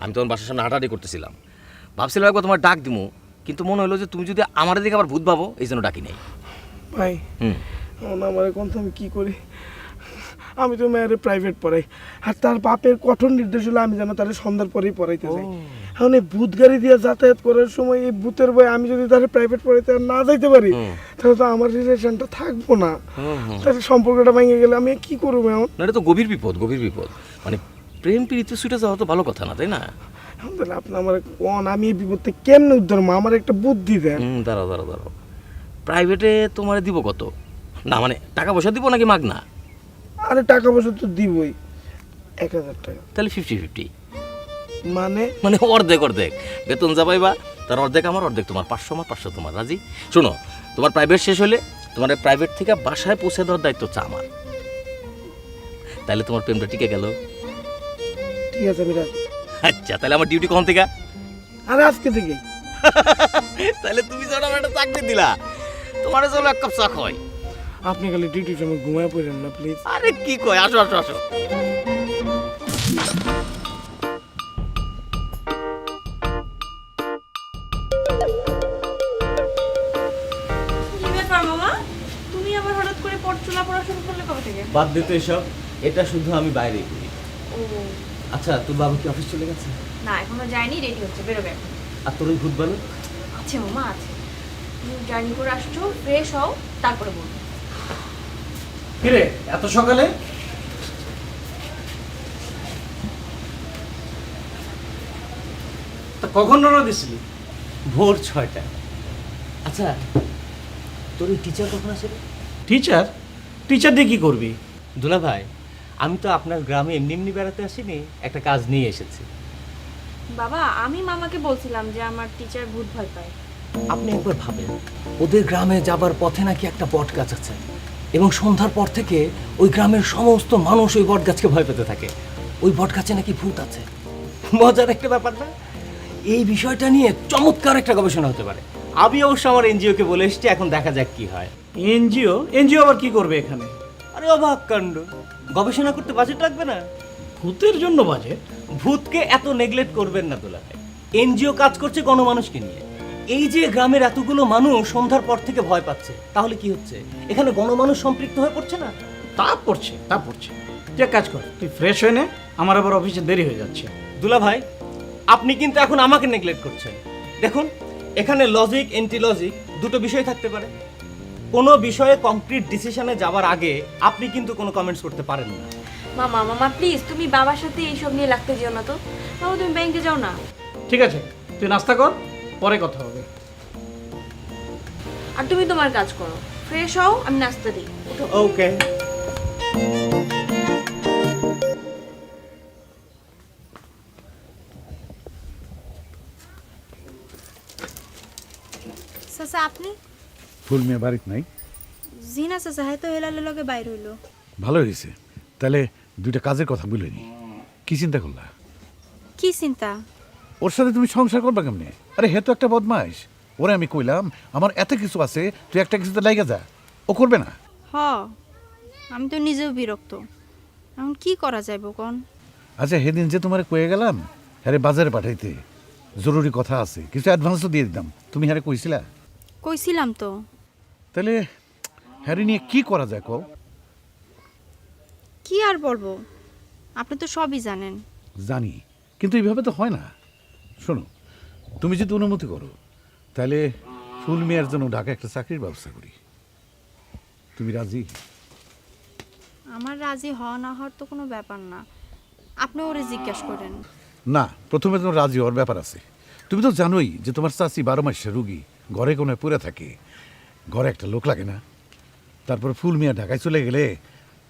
আমি তখন বাসার সামনে হাঁটাহাঁটি করতেছিলাম, ভাবছিলাম একবার তোমার ডাক দিমু, কিন্তু মনে হলো যে তুমি যদি আমার দিকে আবার ভূত ভাবো এই জন্য ডাকি নাই। ভাই আমার কোন আমি কি করি? আমি তো মেয়ের প্রাইভেট পড়াই, আর তার বাপের কঠোর নির্দেশ হলো আমি যেন তার সন্ধ্যার পরেই পড়াইতে যাই। এখন এই ভূত গাড়ি দিয়ে যাতায়াত করার সময় এই ভূতের ভয় আমি যদি তার প্রাইভেট পড়াইতে না যাইতে পারি তাহলে তো আমার রিলেশনটা থাকবো না, তাহলে সম্পর্কটা ভেঙে গেলে আমি কি করবো এখন? না, এটা তো গভীর বিপদ, গভীর বিপদ। মানে প্রেম প্রীতি ছুটে যাওয়া তো ভালো কথা না, তাই না? তাহলে আপনি আমার কোন আমি এই বিপদ থেকে কেমনে উদ্ধার মা, আমার একটা বুদ্ধি দেন। দাঁড়াও দাঁড়াও দাঁড়াও, প্রাইভেটে তোমার দিব কত? না মানে টাকা পয়সা দিব নাকি মাগনা? আরে টাকা পয়সা তো দিবই, 1000 টাকা। তাহলে 50-50। মানে মানে অর্ধেক অর্ধেক, বেতন যা পাইবা তার অর্ধেক আমার, অর্ধেক তোমার। 500 আমার, 500 তোমার। রাজি? শোনো, তোমার প্রাইভেট শেষ হলে তোমার প্রাইভেট থেকে বাসায় পৌঁছে দেওয়ার দায়িত্ব হচ্ছে আমার। তাহলে তোমার প্রেমটা টিকে গেল। ঠিক আছে, আমি রাজি। আচ্ছা, তাহলে আমার ডিউটি কখন থেকে? আরে আজকে থেকেই। তাহলে তুমি যখন আমার একটা চাকরি দিলা, তোমার চলো এক কাপ চা খাওয়াই। আপনি খালি ডিউটির সময় ঘুমায় পড়েন না প্লিজ। আরে কি কয়, আসো আসো আসো। কি ব্যাপার মামা, তুমি আবার হঠাৎ করে পড়াশোনা শুরু করলে কবে থেকে? বাদ দিতে এসব, এটা শুধু আমি বাইরে করি। ও আচ্ছা, তোর বাবু কি অফিস চলে গেছে? না, এখনো যায়নি, রেডি হচ্ছে, বেরোবে এখন। আর তোর ওই ভূত বালক? আছে মামা আছে। তুমি জার্নি করে আসছো, ফ্রেশ হও, তারপরে বলবো। কিরে এত সকালে? তা কখন রওনা দিছিলি? ভোর 6টায়। আচ্ছা, তোর ওই টিচার কখন আসে রে? টিচার? টিচার দিয়ে কি করবি? দুলা ভাই, আমি তো আপনার গ্রামে এমনি এমনি বেড়াতে আসিনি, একটা কাজ নিয়ে এসেছি। বাবা, আমি মামাকে বলছিলাম যে আমার টিচার ভূত ভয় পায়। আপনি একবার ভাবেন, ওদের গ্রামে যাবার পথে নাকি একটা বট গাছ আছে, এবং সন্ধ্যার পর থেকে ওই গ্রামের সমস্ত মানুষ ওই বট গাছকে ভয় পেতে থাকে। ওই বট গাছে নাকি ভূত আছে। মজার একটা ব্যাপার না? এই বিষয়টা নিয়ে চমৎকার একটা গবেষণা হতে পারে। আমি অবশ্য আমার এনজিওকে বলে এসেছি, এখন দেখা যাক কি হয়। এনজিও? এনজিও আবার কি করবে এখানে? আরে অবাক কাণ্ড, গবেষণা করতে বাজেট লাগবে না? ভূতের জন্য বাজেট? ভূতকে এত নেগলেক্ট করবেন না দুলা ভাই। এনজিও কাজ করছে গণমানুষকে নিয়ে। এই যে গ্রামের এতগুলো মানুষ সন্ধ্যার পর থেকে ভয় পাচ্ছে, তাহলে কি হচ্ছে? এখানে গণমানুষ সম্পৃক্ত হয়ে পড়ছে না? তা পড়ছে। তুই এক কাজ কর, তুই ফ্রেশ হয়ে নে, আমার আবার অফিসে দেরি হয়ে যাচ্ছে। দুলা ভাই, আপনি কিন্তু এখন আমাকে নেগলেক্ট করছেন। দেখুন, এখানে লজিক এন্টি লজিক দুটো বিষয় থাকতে পারে। কোনো বিষয়ে কমপ্লিট ডিসিশনে যাওয়ার আগে আপনি কিন্তু কোনো কমেন্টস করতে পারেন না। মামা মামা প্লিজ, তুমি বাবার সাথে এইসব নিয়ে লাগতে যেও না তো। মামা তুমি ব্যাংকে যাও না। ঠিক আছে, তুই নাস্তা কর, পরে কথা হবে। আর তুমি তোমার কাজ করো, ফ্রেশ হও, আমি নাস্তা দিই। ওকে। চাচা আপনি? ফুল মেয়ে বাড়িতে নাই? জি না চাচা, হ্যাঁ তো হেলালের লগে বাইর হইলো। ভালো হয়েছে। তাহলে দুইটা কাজের কথা বলে নি। কি চিন্তা করলা? কি চিন্তা? ওর সাথে তুমি সংসার করবা কেমনে? আরে হে তো একটা বদমাইশ। ওরে আমি কইলাম আমার এত কিছু আছে, তুই একটা কিছুতে লাইগা যা। ও করবে না? হ, আমি তো নিজেও বিরক্ত। এখন কি করা যায় বকন? আচ্ছা, সেদিন যে তোমারে কয়ে গেলাম হ্যারে বাজারে পাঠাইতে, জরুরি কথা আছে, কিছু অ্যাডভান্সও দিয়ে দিতাম, তুমি হ্যারে কইছিলা? কইছিলাম তো। তাহলে হ্যারি নিয়ে কি করা যায় কও? কি আর বলবো, আপনি তো সবই জানেন। জানি, কিন্তু এইভাবে তো হয় না। শোনো, তুমি যদি অনুমতি করো তাহলে ফুল মেয়ের জন্য ঢাকা একটা চাকরির ব্যবস্থা করি। তুমি রাজি? আমার রাজি হওয়া না হওয়ার তো কোনো ব্যাপার না, আপনি ওরে জিজ্ঞেস করেন। না, প্রথমে তোমার রাজি হওয়ার ব্যাপার আছে। তুমি তো জানোই যে তোমার চাচি 12 মাসের রুগী, ঘরে কোনো পড়ে থাকে, ঘরে একটা লোক লাগে না। তারপর ফুল মিয়া ঢাকায় চলে গেলে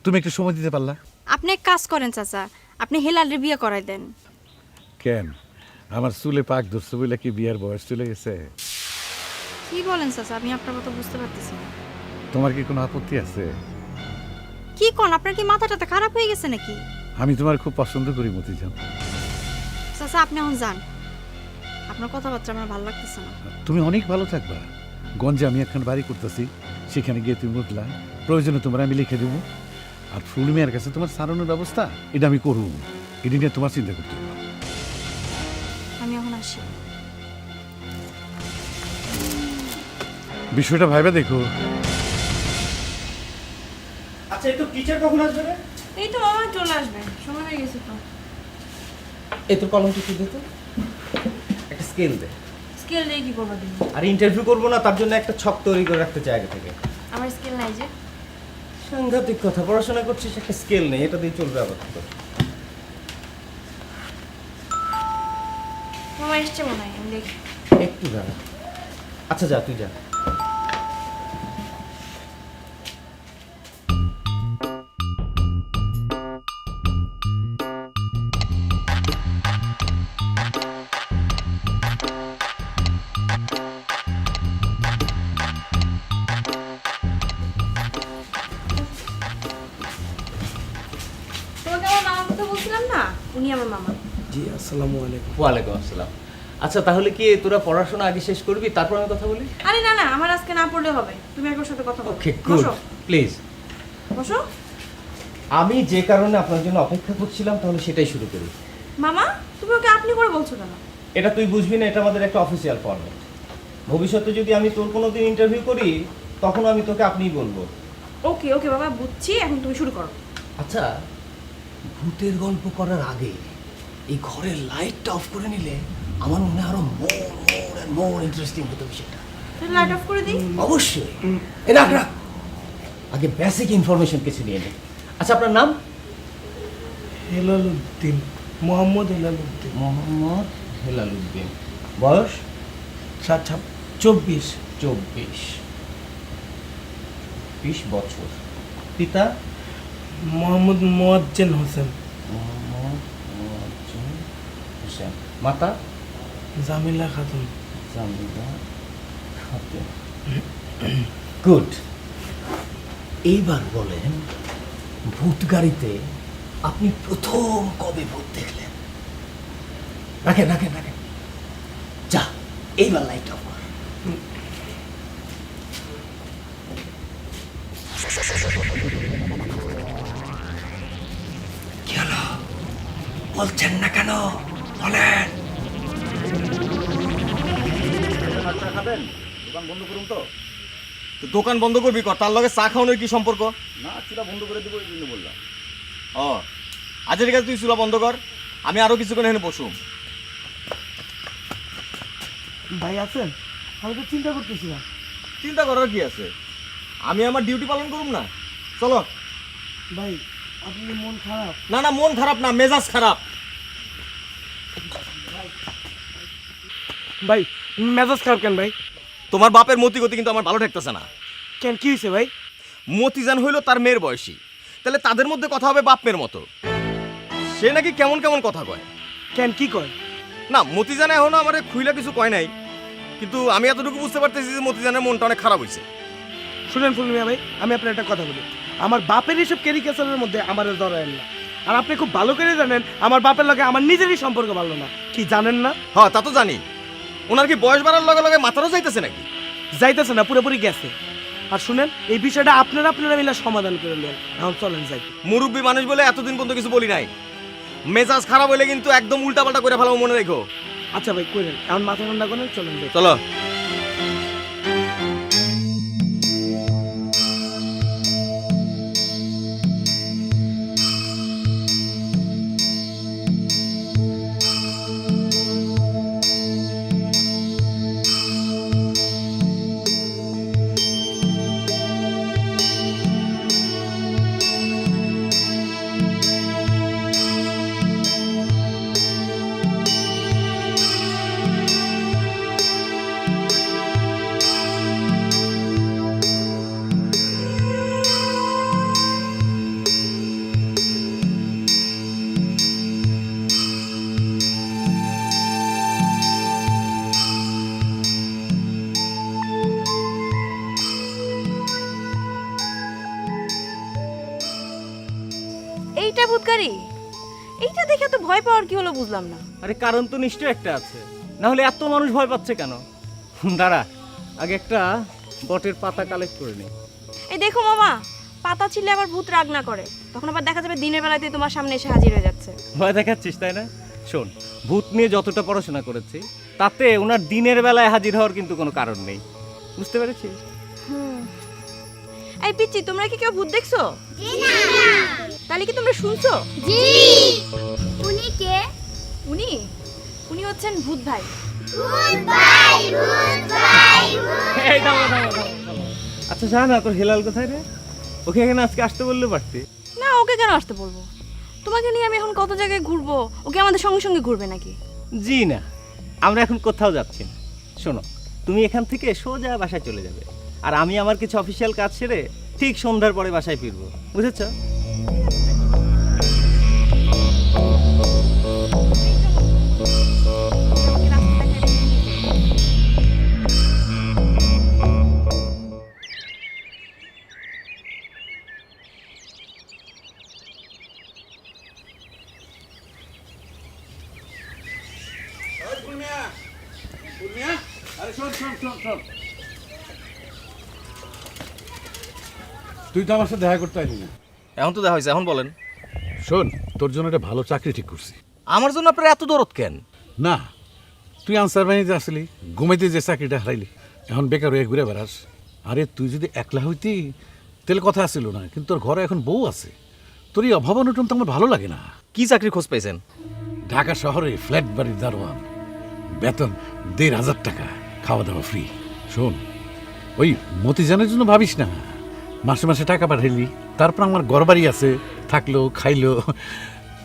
তুমি একটু সময় দিতে পারলা? আপনি এক কাজ করেন চাচা, আপনি হেলালের বিয়ে করাই দেন। কেন, আমার চুলে পাক ধরছে বলে কি বিয়ার বয়স চলে গেছে? কি বলেন চাচা, আমি আপনার কথা বুঝতে পারতেছি না। তোমার কি কোনো আপত্তি আছে? কি কোন, আপনার কি মাথাটা খারাপ হয়ে গেছে নাকি? আমি তোমার খুব পছন্দ করি মতিজান। চাচা আপনি এখন যান, আপনার কথাবার্তা আমার ভালো লাগতেছে না। তুমি অনেক ভালো থাকবা। গঞ্জে আমি একখান বাড়ি করতেছি, সেখানে গিয়ে তুমি বুঝলা, প্রয়োজনে তোমার আমি লিখে দেবো। আর ফুল মেয়ের কাছে তোমার সারানোর ব্যবস্থা এটা আমি করব, এটা নিয়ে তোমার চিন্তা করতে হবে না। আমি এখন আসি। বিষয়টা ভাইবা দেখো। আচ্ছা, এই তো টিচার কখন আসবে রে? এই তো মামা চলে আসবে, সময় হয়ে গেছে তো। এই তোর কলমটা কি দিত? একটা স্কেল দে। স্কেল দিয়ে কি করবা তুমি? আর ইন্টারভিউ করবো না, তার জন্য একটা ছক তৈরি করে রাখতে চাই আগে থেকে। আমার স্কেল নাই যে। সাংঘাতিক কথা, পড়াশোনা করছিস একটা স্কেল নেই, এটা দিয়ে চলবে আবার তো। মামা এসছে মনে হয়, আমি দেখি। একটু দাঁড়া। আচ্ছা যা, তুই যা। তোমাকে আমার মামার কথা বলছিলাম না, উনি আমার মামা। জি, আসসালামু আলাইকুম। ওয়ালাইকুম আসসালাম। আচ্ছা, তাহলে কি তোরা পড়াশোনা আগে শেষ করবি, তারপর আমি কথা বলি? আরে না না, আমার আজকে না পড়লে হবে, তুমি একবার সাথে কথা বলো। ওকে, গুড। বসো প্লিজ। বসো। আমি যে কারণে আপনার জন্য অপেক্ষা করছিলাম, তাহলে সেটাই শুরু করি। মামা, তুমি ওকে আপনি করে বলছো কেন? এটা তুই বুঝবি না, এটা আমাদের একটা অফিসিয়াল ফরম্যাট। ভবিষ্যতে যদি আমি তোর কোনো দিন ইন্টারভিউ করি, তখন আমি তোকে আপনিই বলবো। ওকে ওকে বাবা, বুঝছি, এখন তুমি শুরু করো। আচ্ছা, ভূতের গল্প করার আগে এই ঘরের লাইটটা অফ করে নিলে আমার মনে হয় আরো মোর ইন্টারেস্টিং হতো বিষয়টা। লাইট অফ করে দিই। অবশ্যই। এ রাখ রাখ, আগে বেসিক ইনফরমেশন কিছু নিয়ে নে। আচ্ছা, আপনার নাম? হেলালুদ্দিন, মোহাম্মদ হেলালুদ্দিন। মোহাম্মদ হেলালুদ্দিন। বয়স? 24। 20 বছর। পিতা? মোহাম্মদ মোয়াজ্জেম হোসেন। মোহাম্মদ মোয়াজ্জেম হোসেন। মাতা? জামিলা খাতুন। জামিলা খাতুন। গুড। এইবার বলেন, ভূত গাড়িতে আপনি প্রথম কবে ভূত দেখলেন? রাখেন রাখেন রাখেন, যা এইবার লাইট অফ কর। কি হলো, বলছেন না কেন? বলেন। দোকান বন্ধ করুন তো। দোকান বন্ধ করবি কর, তার লগে চা খাওয়ানোর কি সম্পর্ক? না, চুলা বন্ধ করে দেবো এই জন্য বললাম। ও আচ্ছা ঠিক আছে, তুই চুলা বন্ধ কর, আমি আরো কিছুক্ষণ এখানে বসুম। ভাই আছেন? আমি তো চিন্তা করতেছিলাম। চিন্তা করার কি আছে, আমি আমার ডিউটি পালন করুম না। চলো। ভাই আপনি মন খারাপ? না না, মন খারাপ না, মেজাজ খারাপ। ভাই মেজাজ খারাপ কেন ভাই? তোমার বাপের মতি গতি কিন্তু আমার ভালো ঠেকতেছে না। কেন, কি হয়েছে ভাই? মতিজান হইলো তার মেয়ের বয়সী, তাহলে তাদের মধ্যে কথা হবে বাপ মেয়ের মতো। সে নাকি কেমন কেমন কথা কয়। কেন, কি কয়? না, মতিজান এখনো আমার খুইলা কিছু কয় নাই, কিন্তু আমি এতটুকু বুঝতে পারতেছি যে মতিজানের মনটা অনেক খারাপ হয়েছে। শুনেন ফুলমিয়া ভাই, আমি আপনার একটা কথা বলি। আমার বাপের এসব ক্যারিকেচারের মধ্যে আমার ধরেন না। আর আপনি খুব ভালো করে জানেন আমার বাপের লগে আমার নিজেরই সম্পর্ক ভালো না। কি জানেন না? হ্যাঁ, তা তো জানি। ওনার কি বয়স বাড়ার লগে লগে মাথারও যাইতেছে নাকি? যাইতেছে না, পুরোপুরি গেছে। আর শুনেন, এই বিষয়টা আপনারা মিলে সমাধান করে নেন। এখন চলেন যাই। মুরব্বী মানুষ বলে এতদিন পর্যন্ত কিছু বলি নাই। মেজাজ খারাপ হলে কিন্তু একদম উল্টাপাল্টা করে ফেলাবো, মনে রেখো। আচ্ছা ভাই, করেন। এখন মাথা ঠান্ডা করেন, চলেন যাই। চলো। এইটা ভূতকারী? এইটা দেখে তো ভয় পাওয়ার কি হলো বুঝলাম না। আরে কারণ তো নিশ্চয় একটা আছে, না হলে এত মানুষ ভয় পাচ্ছে কেন? দাঁড়া, আগে একটা বটের পাতা কালেক্ট করে নে। এই দেখো মামা, পাতা ছিলে আবার ভূত রাগ না করে, তখন আবার দেখা যাবে দিনের বেলাতে তোমার সামনে এসে হাজির হয়ে যাচ্ছে। ভয় দেখাচ্ছিস তাই না? শোন, ভূত নিয়ে যতটা পড়াশোনা করেছি তাতে ওনার দিনের বেলায় হাজির হওয়ার কিন্তু কোনো কারণ নেই, বুঝতে পেরেছিস? এই পিচ্চি, তোমরা কি কেউ ভূত দেখছো? তাহলে কি তোমরা শুনছো? উনি কে? উনি হচ্ছেন ভূত ভাই। এই দাঁড়া দাঁড়া দাঁড়া। আচ্ছা জানা, তোর হেলাল কোথায় রে? ওকে এখানে আজকে আসতে বললে পারতি। না, ওকে কেন আসতে বলবো? তোমাকে নিয়ে আমি এখন কত জায়গায় ঘুরবো, ওকে আমাদের সঙ্গে সঙ্গে ঘুরবে নাকি? জি না, আমরা এখন কোথাও যাচ্ছি না। শোনো, তুমি এখান থেকে সোজা বাসায় চলে যাবে, আর আমি আমার কিছু অফিসিয়াল কাজ সেরে ঠিক সন্ধ্যার পরে বাসায় ফিরবো, বুঝেছ? তুই তো আমার সাথে দেখা করতে আসবি। এখন তো দেখা হয়েছে, এখন বলেন। শোন, তোর জন্য একটা ভালো চাকরি ঠিক করছি। আমার জন্য আপনার এত দরদ কেন? না, তুই আনসার বাহিনীতে আসলি, ঘুমাইতে যে চাকরিটা হারাইলি, এখন বেকার হয়ে ঘুরে বেড়াস। আরে তুই যদি একলা হইতি তাহলে কথা আসছিল না, কিন্তু তোর ঘরে এখন বউ আছে। তোর এই অভাব অনটন তো আমার ভালো লাগে না। কি চাকরি খোঁজ পাইছেন? ঢাকা শহরে ফ্ল্যাট বাড়ির দারোয়ান। বেতন 1,500 টাকা, খাওয়া দাওয়া ফ্রি। শোন, ওই মতিজানের জন্য ভাবিস না, মাসে মাসে টাকা পাঠাইলি, তারপর আমার ঘরবাড়ি আছে, থাকলো খাইলো।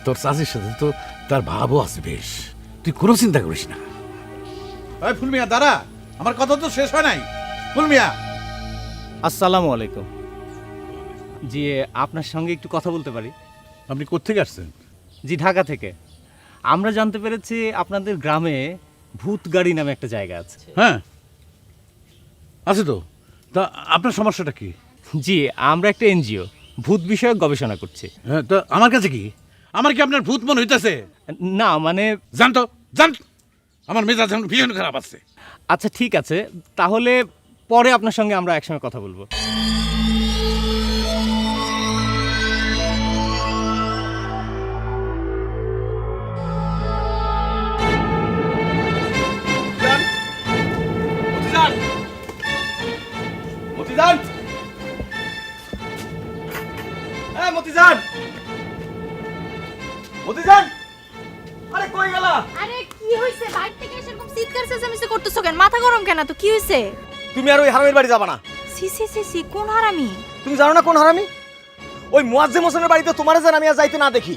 তোর চাষির সাথে তো তার ভাবও আছে বেশ, তুই কোনো চিন্তা করিস না। ওই ফুলমিয়া দাঁড়া, আমার কথা তো শেষ হয় নাই। ফুলমিয়া, আসসালামু আলাইকুম। জি, আপনার সঙ্গে একটু কথা বলতে পারি? আপনি কোত্থেকে আসছেন? জি, ঢাকা থেকে। আমরা জানতে পেরেছি আপনাদের গ্রামে ভূত গাড়ি নামে একটা জায়গা আছে। হ্যাঁ আছে তো। তা আপনার সমস্যাটা কি? জি, আমরা একটা এনজিও, ভূত বিষয়ক গবেষণা করছি। হ্যাঁ, তো আমার কাছে কি? আমার কি আপনার ভূত মনে হইতেছে? না মানে জানতো জান, আমার মেজাজ এখন ভীষণ খারাপ আছে। আচ্ছা ঠিক আছে, তাহলে পরে আপনার সঙ্গে আমরা একসঙ্গে কথা বলবো। মতিজান, হ্যাঁ মতিজান, মতিজান, আরে কই গেলা? আরে কি হইছে? বাইরে থেকে এসে এরকম চিৎকার চেঁচামেচি করতেছো কেন? মাথা গরম কেন? তো কি হইছে? তুমি আর ওই হারামির বাড়ি যাবা না। সি সি সি সি, কোন হারামি? তুমি জানো না কোন হারামি? ওই মুয়াজ্জেম হোসেনের বাড়িতে তোমার যেন আমি আর যাইতে না দেখি।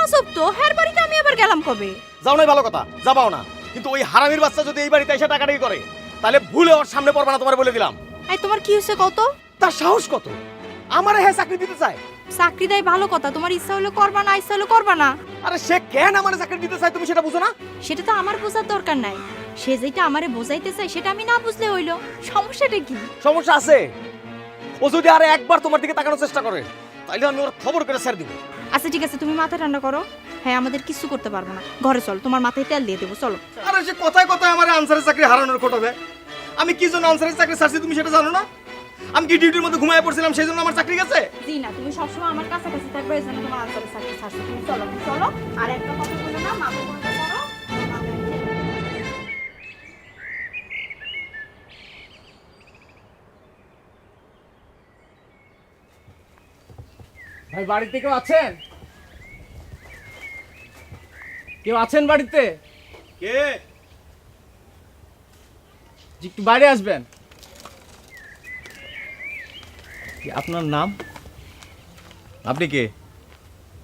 আসব তো, হের বাড়িতে আমি আবার গেলাম কবে? যাও নাই ভালো কথা, যাবাও না, কিন্তু ওই হারামির বাচ্চা যদি এই বাড়িতে এসে টাকাটাকি করে, তাহলে ভুলে ওর সামনে পড়বা না, তোমার বলে দিলাম। এই তোমার কি হইছে কত? তার সাহস কত? আমারে হ্যাঁ চাকরি দিতে চায়। চাকরি দেয় ভালো কথা, তোমার ইচ্ছা হলে করবা না, ইচ্ছা হলে করবা না। আরে সে কেন আমারে চাকরি দিতে চায় তুমি সেটা বুঝো না? সেটা তো আমার বোঝার দরকার নাই। সে যেটা আমারে বোঝাইতে চায় সেটা আমি না বুঝলে হইলো। সমস্যাটা কি? সমস্যা আছে। ও যদি আরে একবার তোমার দিকে তাকানোর চেষ্টা করে, তাইলে আমি ওর খবর করে ছেড়ে দিব। আচ্ছা ঠিক আছে, তুমি মাথা ঠান্ডা করো। হ্যাঁ, আমাদের কিছু করতে পারবো না। ঘরে চলো, তোমার মাথায় তেল দিয়ে দেবো, চলো। আরে সে কথায় কথায় আমার আনসারের চাকরি হারানোর খোটা দেয়। আমি কি জন্য আনসারের চাকরি ছাড়ছি তুমি সেটা জানো না? আমি কি ডিউটির মধ্যে ঘুমায় পড়ছিলাম সেই জন্য আমার চাকরি গেছে? জি না, তুমি সবসময় আমার কাছাকাছি থাকবে, এই জন্য তোমার আনসারের চাকরি ছাড়ছো। তুমি চলো, চলো। আর একটা কথা বলো না, মাথা বন্ধ করো। ভাই, বাড়িতে কেউ আছেন? কেউ আছেন বাড়িতে? কে? একটু বাইরে আসবেন। আপনার নাম? আপনি কে?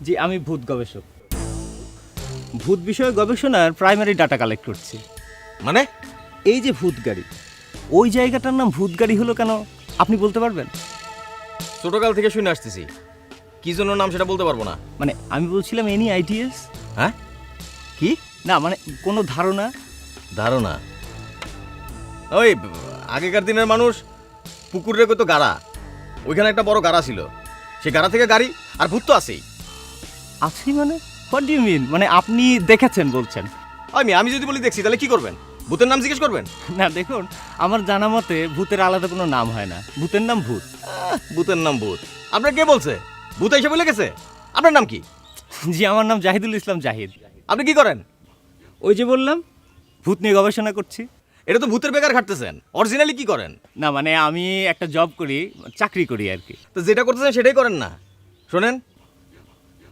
জি, আমি ভূত গবেষক। ভূত বিষয়ে গবেষণার প্রাইমারি ডাটা কালেক্ট করছি। মানে? এই যে ভূত গাড়ি, ওই জায়গাটার নাম ভূত গাড়ি হলো কেন আপনি বলতে পারবেন? ছোটকাল থেকে শুনে আসতেছি, কি জন্য নাম সেটা বলতে পারবো না। মানে আমি বলছিলাম এনি আইডিয়াস? হ্যাঁ? কি না মানে কোনো ধারণা? ধারণা? ওই আগেকার দিনের মানুষ পুকুর রেখে তো গাড়া, ওইখানে একটা বড় গাড়া ছিল, সেই গাড়া থেকে গাড়ি, আর ভূত তো আছেই। আছি মানে? What do you mean? মানে আপনি দেখেছেন বলছেন? আমি যদি বলি দেখছি, তাহলে কি করবেন? ভূতের নাম জিজ্ঞেস করবেন? না দেখুন, আমার জানা মতে ভূতের আলাদা কোনো নাম হয় না, ভূতের নাম ভূত। ভূতের নাম ভূত? আপনার কে বলছে? ভূত এসে বলে গেছে? আপনার নাম কি? জি, আমার নাম জাহিদুল ইসলাম জাহিদ। আপনি কি করেন? ওই যে বললাম, ভূত নিয়ে গবেষণা করছি। এটা তো ভূতের বেকার খাটতেছেন, অরিজিনালি কি করেন? না মানে আমি একটা জব করি, চাকরি করি আর কি। তো যেটা করতেছেন সেটাই করেন না। শোনেন,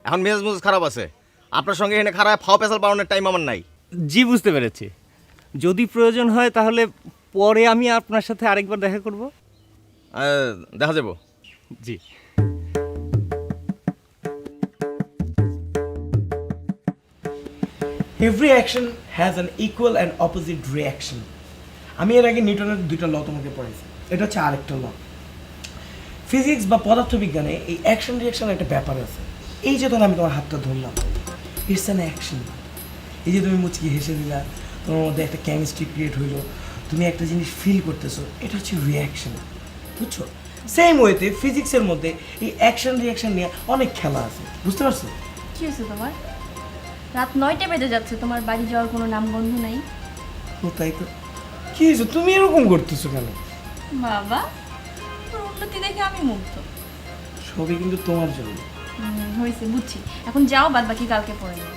এখন মেজাজ খারাপ আছে, আপনার সঙ্গে এখানে খারাপ ফাও পেশাল পাওয়ানোর টাইম আমার নাই। জি, বুঝতে পেরেছি। যদি প্রয়োজন হয় তাহলে পরে আমি আপনার সাথে আরেকবার দেখা করব। দেখা যাবো। জি। Every action has an equal and opposite reaction. আমি এর আগে নিউটনের দুইটা ল তোমাকে পড়াইছি, এটা হচ্ছে আরেকটা ল। ফিজিক্স বা পদার্থবিজ্ঞানে এই অ্যাকশন রিয়াকশনের একটা ব্যাপার আছে। এই যে ধর আমি তোমার হাতটা ধরলাম, ইটস অ্যান অ্যাকশন। এই যে তুমি মুচকি হেসে দিলা, তোমার মধ্যে একটা কেমিস্ট্রি ক্রিয়েট হইলো, তুমি একটা জিনিস ফিল করতেছো, এটা হচ্ছে রিয়াকশন, বুঝছো? সেম ওয়েতে ফিজিক্সের মধ্যে এই অ্যাকশন রিয়াকশন নিয়ে অনেক খেলা আছে, বুঝতে পারছো? কি হয়েছে তোমার? রাত 9টা বেজে যাচ্ছে, তোমার বাড়ি যাওয়ার কোনো নাম গন্ধ নাই? ও তাই তো। কি হয়েছে, তুমি এরকম করতেছো কেন? বাবা, তোর উন্নতি দেখে আমি মুগ্ধ। সবই কিন্তু তোমার জন্য। হয়েছে, বুঝছি। এখন যাও, বাদ বাকি কালকে পড়ে নিও।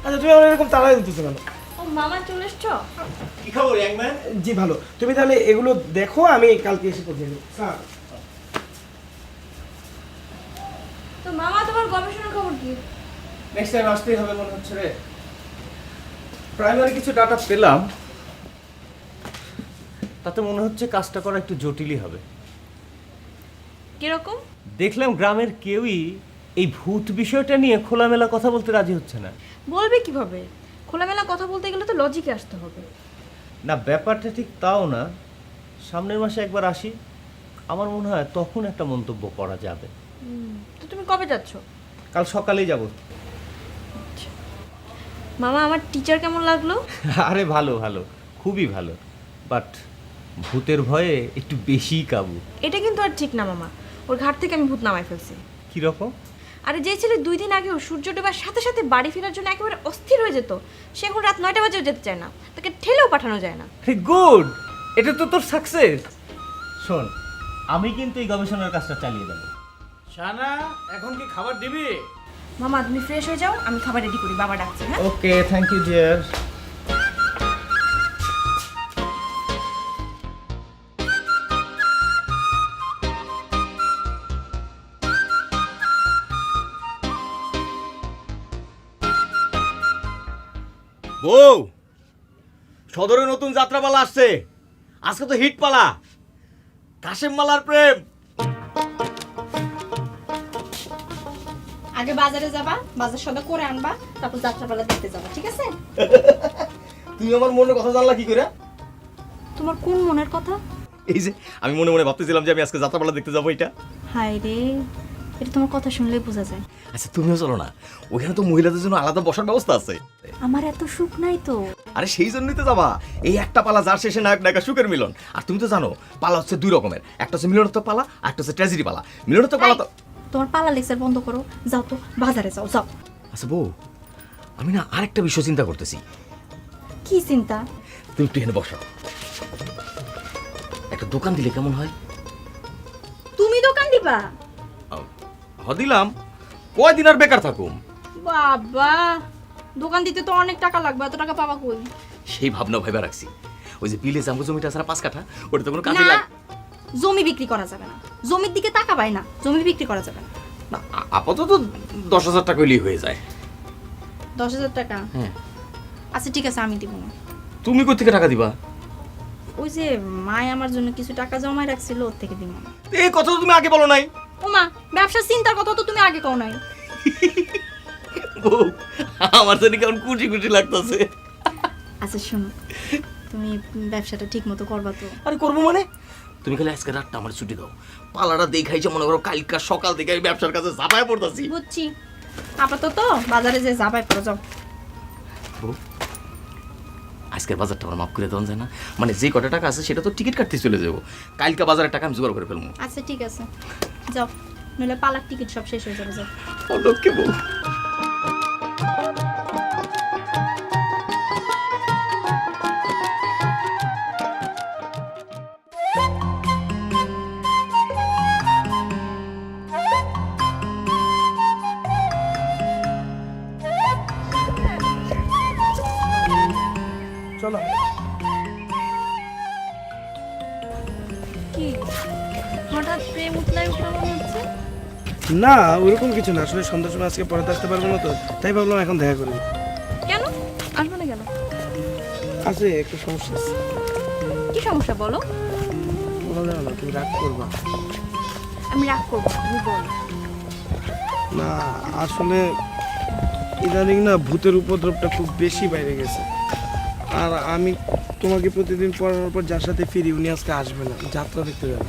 আচ্ছা, তুমি আমার এরকম তাড়াই দিতেছো কেন? ও মামা চলে এসছো? কি খবর ইয়াংম্যান? জি ভালো। তুমি তাহলে এগুলো দেখো, আমি কালকে এসে পৌঁছে দেবো। তো মামা, তোমার গবেষণার খবর কি? নেক্সট টাইম আসতেই হবে মনে হচ্ছে রে। প্রাইমারি কিছু ডাটা পেলাম, তাতে মনে হচ্ছে কাজটা করা একটু জটিলই হবে। কিরকম? দেখলাম গ্রামের কেউই এই ভূত বিষয়টা নিয়ে খোলামেলা কথা বলতে রাজি হচ্ছে না। বলবে কিভাবে? খোলামেলা কথা বলতে গেলে তো লজিকে আসতে হবে। না, ব্যাপারটা ঠিক তাও না। সামনের মাসে একবার আসি, আমার মনে হয় তখন একটা মন্তব্য করা যাবে। তো তুমি কবে যাচ্ছ? কাল সকালেই যাব। মামা, আমার টিচার কেমন লাগলো? আরে ভালো ভালো, খুবই ভালো, বাট ভূতের ভয়ে একটু বেশিই কাবু। এটা কিন্তু আর ঠিক না মামা, ওর ঘাট থেকে আমি ভূত নামাই ফেলছি। কিরকম? আরে যে ছেলে 2 দিন আগেও সূর্য ডোবার সাথে সাথে বাড়ি ফেরার জন্য একেবারে অস্থির হয়ে যেত, সে এখন রাত 9টা বাজেও যেতে চায় না, তাকে ঠেলেও পাঠানো যায় না। গুড, এটা তো তোর সাকসেস। শোন, আমি কিন্তু এই গবেষণার কাজটা চালিয়ে যাব। শানা, এখন কি খাবার দিবি? মামা তুমি ফ্রেশ হয়ে যাও, আমি খাবার রেডি করি, বাবা ডাকছে। হ্যাঁ ওকে, থ্যাংক ইউ ডিয়ার। বউ, সদরে নতুন যাত্রাপালা আসছে। আজকে তো হিট পালা, কাশেম মালার প্রেম। আগে বাজারে যাবা, বাজার সদা করে আনবা, তারপর যাত্রাপালা দেখতে যাবা, ঠিক আছে? তুই আমার মনের কথা জানলা কি করে? তোমার কোন মনের কথা? এই যে আমি মনে মনে ভাবতেছিলাম যে আমি আজকে যাত্রাপালা দেখতে যাবো। এটা হায় রে, এটা তোমার কথা শুনলেই বোঝা যায়। আচ্ছা তুমিও চলো না, ওখানে তো মহিলাদের জন্য আলাদা বসার ব্যবস্থা আছে। আমার এত সুখ নাই তো। আরে সেই জন্যই তো যাবা। এই একটা পালা যার শেষে নায়ক নায়িকা সুখের মিলন। আর তুমি তো জানো পালা হচ্ছে 2 রকমের, একটা হচ্ছে মিলনাত্মক পালা আর একটা হচ্ছে ট্র্যাজেডি পালা। মিলনাত্মক পালা তো তোমার পালা লেকচার বন্ধ করো, যাও তো বাজারে যাও, যাও। আচ্ছা বউ, আমি না আরেকটা বিষয় চিন্তা করতেছি। কি চিন্তা? তুমি একটু এখানে বসো, একটা দোকান দিলে কেমন হয়? তুমি দোকান দিবা? দিলাম, কয়দিন আর বেকার থাকুম? বাবা, দোকান দিতে তো অনেক টাকা লাগবে, এত টাকা পাবা কই? সেই ভাবনা ভাইবা রাখছি। ওই যে বিলে জামগো জমিটা আছে না 5 কাঠা, ওটা তো কোনো কাজে না, লাগে জমি বিক্রি করা যাবে না, জমির দিকে তাকাবাই না, জমি বিক্রি করা যাবে না। না। আপাতত 10,000 টাকা হইলেই হয়ে যায়। 10,000 টাকা? হ্যাঁ। আচ্ছা ঠিক আছে, আমি দিব না। তুমি কই থেকে টাকা দিবা? ওই যে মায় আমার জন্য কিছু টাকা জমায় রাখছিল, ওর থেকে দিব না। এই কথা তো তুমি আগে বলো নাই। ও মা, ব্যবসার চিন্তার কথা তো তুমি আগে কও নাই। বউ, আমার জানি কেমন খুশি খুশি লাগতেছে। আচ্ছা শোনো, তুমি ব্যবসাটা ঠিক মতো করবা তো? আরে করবো মানে? তুমি খালি আজকে রাতটা আমার ছুটি দাও, পালাটা দেখাইছে মনে করো কালকা সকাল থেকে আমি ব্যবসার কাছে ঝাঁপায় পড়তাছি। বুঝছি, আপাতত বাজারে যে যাবাই করো, যাও। আজকের বাজারটা আমার মাফ করে দেওয়া যায় না? মানে যে কটা টাকা আছে সেটা তো টিকিট কাটতে চলে যাবো, কালকা বাজারের টাকা আমি জোগাড় করে ফেলবো। আচ্ছা ঠিক আছে, যাও, নইলে পালার টিকিট সব শেষ হয়ে যাবে, যাও। লক্ষ্মী বউ। চলো। কি হঠাৎ প্রেম উতলাই উঠলো মনে হচ্ছে? না, ওরকম কিছু না, আসলে সন্ধ্যার সময় আজকে পড়াতে আসতে পারবো না তো, তাই ভাবলাম এখন দেখা করি। কেন আসবে না কেন? আছে একটু সমস্যা আছে। কি সমস্যা বলো? বলা যাবে না, তুমি রাগ করবা। আমি রাগ করবো না, তুমি বলো। না আসলে ইদানিং না ভূতের উপদ্রবটা খুব বেশি বাইরে গেছে, আর আমি তোমাকে প্রতিদিন পড়ানোর পর যার সাথে ফিরি উনি আজকে আসবে না, যাত্রা দেখতে যাবে।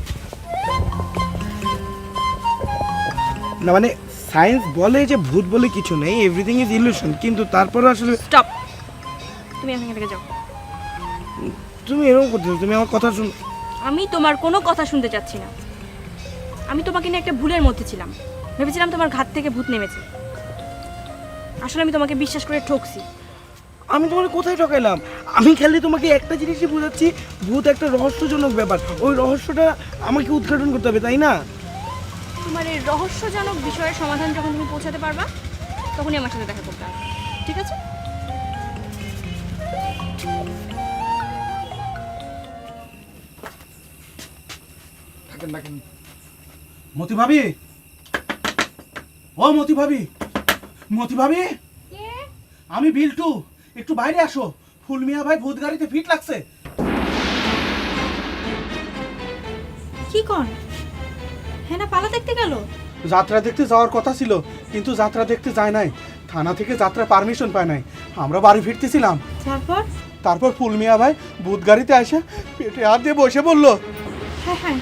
না মানে সায়েন্স বলে যে ভূত বলে কিছু নেই, এভরিথিং ইজ ইলিউশন, কিন্তু তারপরে আসলে স্টপ, তুমি এখান থেকে যাও। তুমি এরকম করতে, তুমি আমার কথা শুন। আমি তোমার কোনো কথা শুনতে চাচ্ছি না। আমি তোমাকে নিয়ে একটা ভুলের মধ্যে ছিলাম, ভেবেছিলাম তোমার ঘাট থেকে ভূত নেমেছে। আসলে আমি তোমাকে বিশ্বাস করে ঠকছি। আমি তোমাকে কোথায় ঠকাইলাম? আমি খালি তোমাকে একটা জিনিসই বোঝাচ্ছি, ভূত একটা রহস্যজনক ব্যাপার, ওই রহস্যটা আমাকে উদ্ঘাটন করতে হবে, তাই না? তোমার এই রহস্যজনক বিষয়ের সমাধান যখন তুমি পৌঁছাতে পারবা, তখনই আমার সাথে দেখা করতে হবে, ঠিক আছে? মতি ভাবি, ও মতি ভাবি, মতি ভাবি, আমি বিল্টু, একটু বাইরে আসো। ফুলমিয়া ভাই ভূত গাড়িতে ফিট লাগছে। কি কোন হ্যাঁ না পালা দেখতে গেল? যাত্রা দেখতে যাওয়ার কথা ছিল, কিন্তু যাত্রা দেখতে যায় নাই। থানা থেকে যাত্রা পারমিশন পায় নাই। আমরা বাড়ি ফিরতেছিলাম, তারপর? তারপর ফুলমিয়া ভাই ভূত গাড়িতে এসে পেটে হাত দিয়ে বসে বলল। হ্যাঁ হ্যাঁ,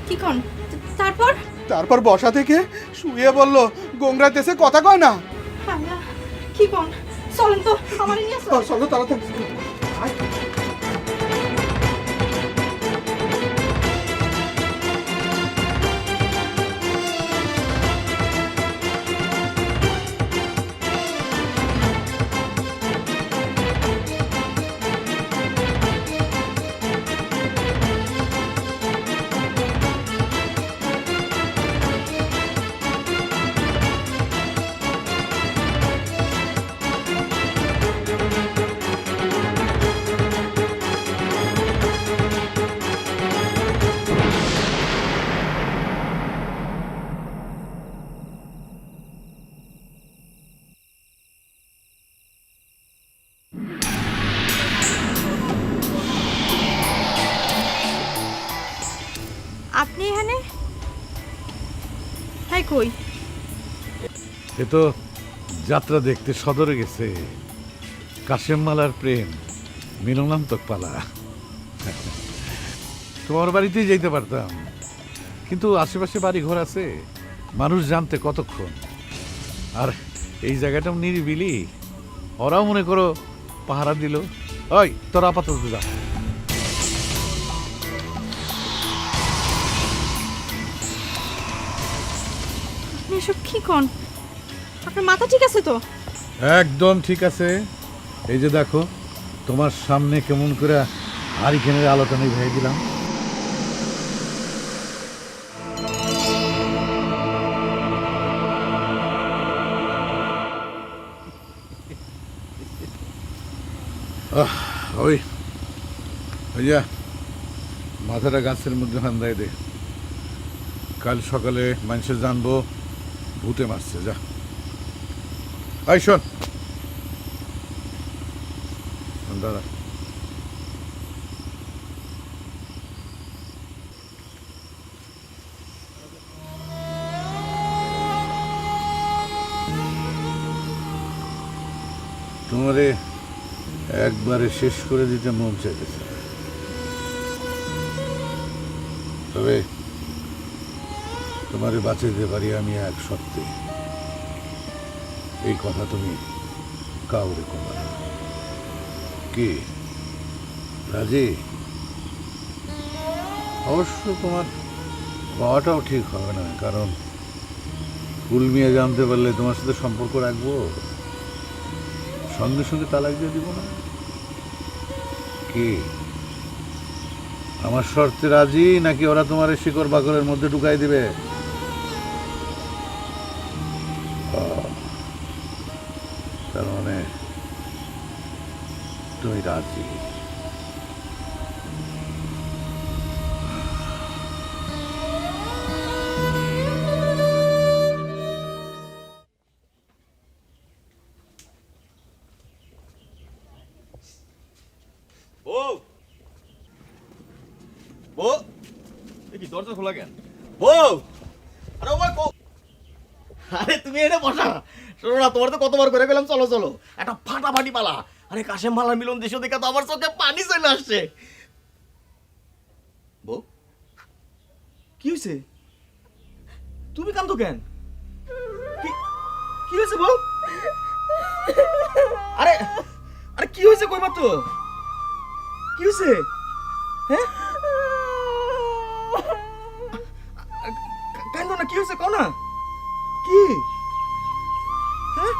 কি কোন? তারপর? তারপর বসা থেকে শুয়ে বলল, গোংরা দেশে কথা কয় না। আল্লাহ, কি কোন? চলেন তো, আমার নিয়ে চলো তাড়াতাড়ি। আপনি এখানে? হ্যাঁ কই? এ তো যাত্রা দেখতে সদরে গেছে। কাশেম মালার প্রেম মিলনান্তক পালা। তোমার বাড়িতেই যেতে পারতাম, কিন্তু আশেপাশে বাড়ি ঘর আছে, মানুষ জানতে কতক্ষণ। আর এই জায়গাটা নিরিবিলি, ওরাও মনে করো পাহারা দিল। ওই তোরা আপাতত যা। আপনি এসব কি কোন? আপনার মাথা ঠিক আছে তো? একদম ঠিক আছে। এই যে দেখো, তোমার সামনে কেমন করে হারিকেনের আলোটা নিভাই দিলাম। ওই ভাইয়া, মাথাটা গাছের মধ্যে হান্দাই দে। কাল সকালে মানুষে জানবো ভূতে মারছে। যা। এই শোন দাদা, তোমারে একবারে শেষ করে দিতে মন চাইতেছে, তবে তোমারে বাঁচাইতে পারি আমি এক সত্যি। এই কথা তুমি কাউরে করবা না। কি রাজি? অবশ্য তোমার পাওয়াটাও ঠিক হবে না, কারণ ফুলমিয়া জানতে পারলে তোমার সাথে সম্পর্ক রাখবো, সঙ্গে সঙ্গে তালাক দিয়ে দিব না। কি আমার শর্তে রাজি, নাকি ওরা তোমার শিকড় বাকরের মধ্যে ঢুকাই দিবে? তার মানে তুমি রাজি? বউ, বউ, কি দরজা খোলা কেন? বউ, আরে ওই বউ, আরে তুমি এনে বসা। শোনো না, তোমার তো কতবার করে গেলাম চলো চলো, একটা ফাটাফাটি পালা। আরে কাশেম মালার মিলন দৃশ্য দেখে তো আমার চোখে পানি চলে আসছে। বউ, কি হয়েছে? তুমি কান্দো কেন? কি হয়েছে বউ? আরে আরে কি হয়েছে কইবা তো? কি হয়েছে? হ্যাঁ, কান্দো না, কি হয়েছে কও না। কি? হ্যাঁ,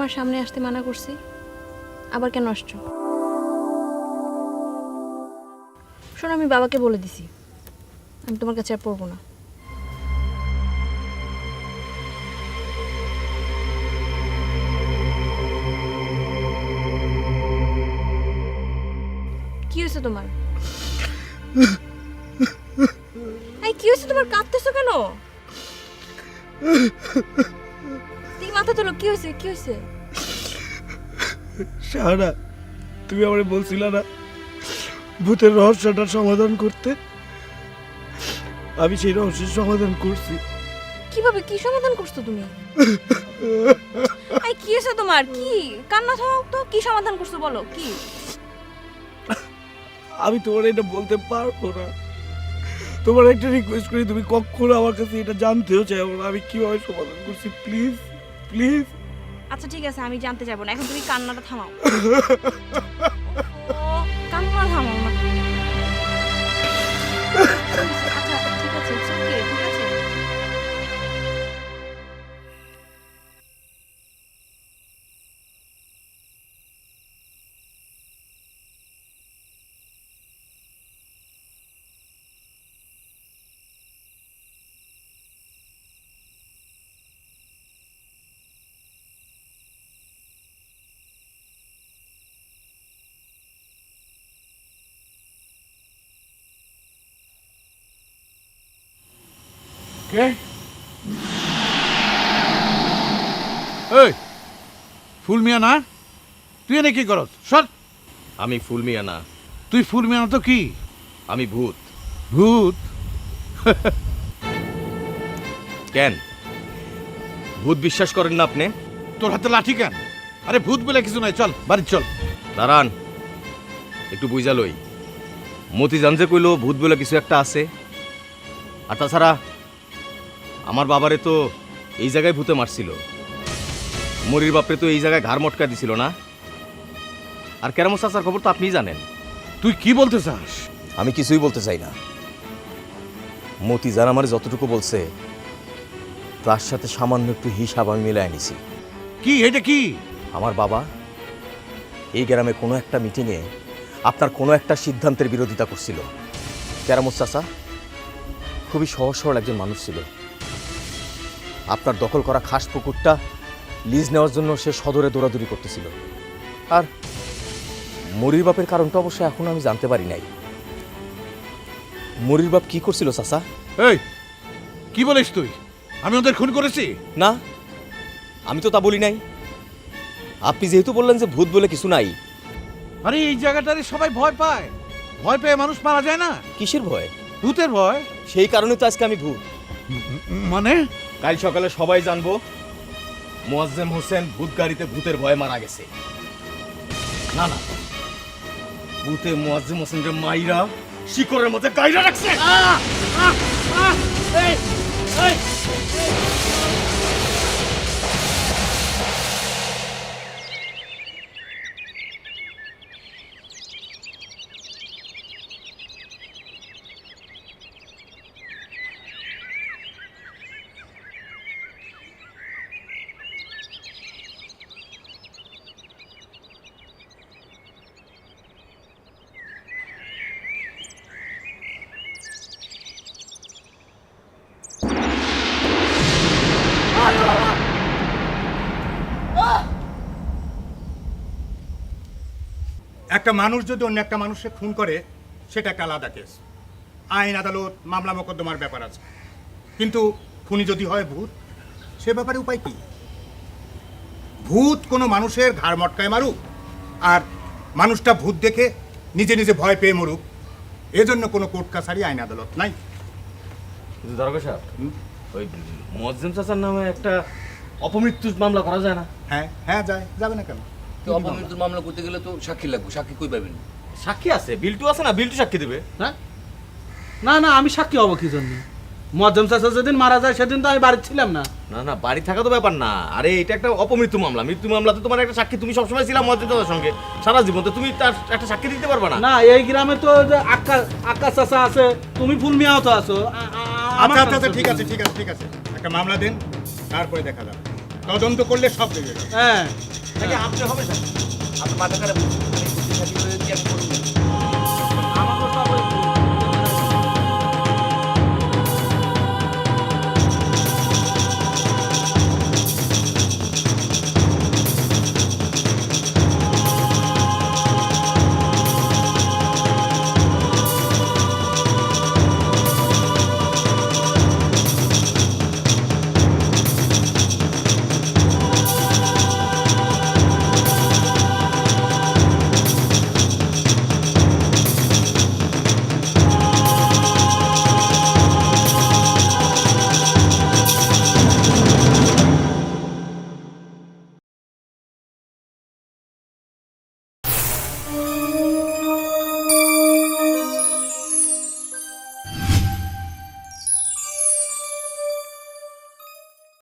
আমার সামনে আসতে মানা করছি? আবার কেন আসছো? শোনো, আমি বাবাকে বলে দিছি আমি তোমার কাছে আর পড়বো না। কি হয়েছে তোমার? এই কি হয়েছে তোমার? কাঁদতেছো কেন? তুই মাথা তোলো, কি হয়েছে? কি হয়েছে? শাহানা, তুমি আমারে বলছিলা না ভূতের রহস্যটা সমাধান করতে? আমি সেই রহস্যের সমাধান করছি। কিভাবে? কি সমাধান করছো তুমি? এই কি হয়েছে তোমার? কি কান্না থামাও তো। কি সমাধান করছো বলো, কি? আমি তোমার এটা বলতে পারবো না। তোমার একটা রিকোয়েস্ট করি, তুমি কখনো আমার কাছে এটা জানতেও চাইবো না আমি কিভাবে সমাধান করছি। Please please. আচ্ছা ঠিক আছে, আমি জানতে যাবো না। এখন তুমি কান্নাটা থামাও। কান্না থামাও না। আচ্ছা ঠিক আছে, it's okay, ঠিক আছে। কে? এই ফুল মিয়া না? তুই এনে কি করস? সর। আমি ফুল মিয়া না। তুই ফুল মিয়া না তো কি? আমি ভূত। ভূত? কেন ভূত বিশ্বাস করেন না আপনি? তোর হাতে লাঠি কেন? আরে ভূত বলে কিছু নাই, চল বাড়ি চল। দাঁড়ান, একটু বুঝা লই। মতি জান যে কইলো ভূত বলে কিছু একটা আছে। আর তাছাড়া আমার বাবারে তো এই জায়গায় ভূতে মারছিল, মরির বাপরে তো এই জায়গায় ঘাড় মটকা দিছিল না। আর কেরামত চাচার খবর তো আপনিই জানেন। তুই কি বলতে চাস? আমি কিছুই বলতে চাই না। মতি জান আমার যতটুকু বলছে তার সাথে সামান্য একটু হিসাব আমি মিলাই নিছি। কি এটা কি? আমার বাবা এই গ্রামে কোনো একটা মিটিংয়ে আপনার কোনো একটা সিদ্ধান্তের বিরোধিতা করছিল। কেরামত চাচা খুবই সহজ সরল একজন মানুষ ছিল। আপনার দখল করা খাস পুকুরটা লিজ নেওয়ার জন্য সে সদরে দৌড়াদৌড়ি করতেছিল। আর মরির বাপের কারণটা অবশ্য এখনো আমি জানতে পারি নাই। মরির বাপ কি করছিল চাচা? এই কি বলিস তুই? আমি ওদের খুন করেছি? না, আমি তো তা বলি নাই। আপনি যেহেতু বললেন যে ভূত বলে কিছু নাই। আরে এই জায়গাটারে সবাই ভয় পায়, ভয় পেয়ে মানুষ মারা যায় না। কিসের ভয়? ভূতের ভয়। সেই কারণে তো আজকে আমি ভূত। মানে কাল সকালে সবাই জানবো মোয়াজ্জেম হোসেন ভূত গাড়িতে ভূতের ভয়ে মারা গেছে। না না, ভূতে মোয়াজ্জেম হোসেনকে মাইরা শিকড়ের মধ্যে গাইরা রাখছে। একটা মানুষ যদি অন্য একটা মানুষকে খুন করে সেটা একটা আলাদা কেস, আইন আদালত মামলা মোকদ্দমার ব্যাপার আছে। কিন্তু খুনি যদি হয় ভূত, সে ব্যাপারে উপায় কি? ভূত কোনো মানুষের ঘাড় মটকায় মারুক আর মানুষটা ভূত দেখে নিজে নিজে ভয় পেয়ে মরুক, এজন্য কোনো কোর্ট কাছারি আইন আদালত নাই। দারোগা সাহেব, ওই মোয়াজ্জেম চাচার নামে একটা অপমৃত্যুর মামলা করা যায় না? হ্যাঁ হ্যাঁ, যায়, যাবে না কেন? তো অপমৃত্যুর মামলা করতে গেলে তো সাক্ষী লাগবে। সাক্ষী কই পাবেন? সাক্ষী আছে, বিল্টু আছে না, বিল্টু সাক্ষী দেবে। হ্যাঁ? না না, আমি সাক্ষী হবো কি জন্য? মজ্জম চাচা যেদিন মারা যায় সেদিন তো আমি বাড়ি ছিলাম না। না না, বাড়ি থাকা তো ব্যাপার না। আরে এটা একটা অপমৃত্যু মামলা। মৃত্যু মামলাতে তোমার একটা সাক্ষী, তুমি সবসময় ছিলাম মজ্জেম চাচার সঙ্গে সারা জীবন, তো তুমি তার একটা সাক্ষী দিতে পারবে না? না, এই গ্রামে তো আক্কা চাচা আছে, তুমি ফুল মিয়াও তো আছো। আচ্ছা আচ্ছা আচ্ছা, ঠিক আছে ঠিক আছে ঠিক আছে, একটা মামলা দেন, তারপরে দেখা যাবে। তদন্ত করলে সব বেরিয়ে যাবে। হ্যাঁ নাকি আপনি হবে স্যার আপনার মাথা খারাপ হয়েছে। আমি করবো।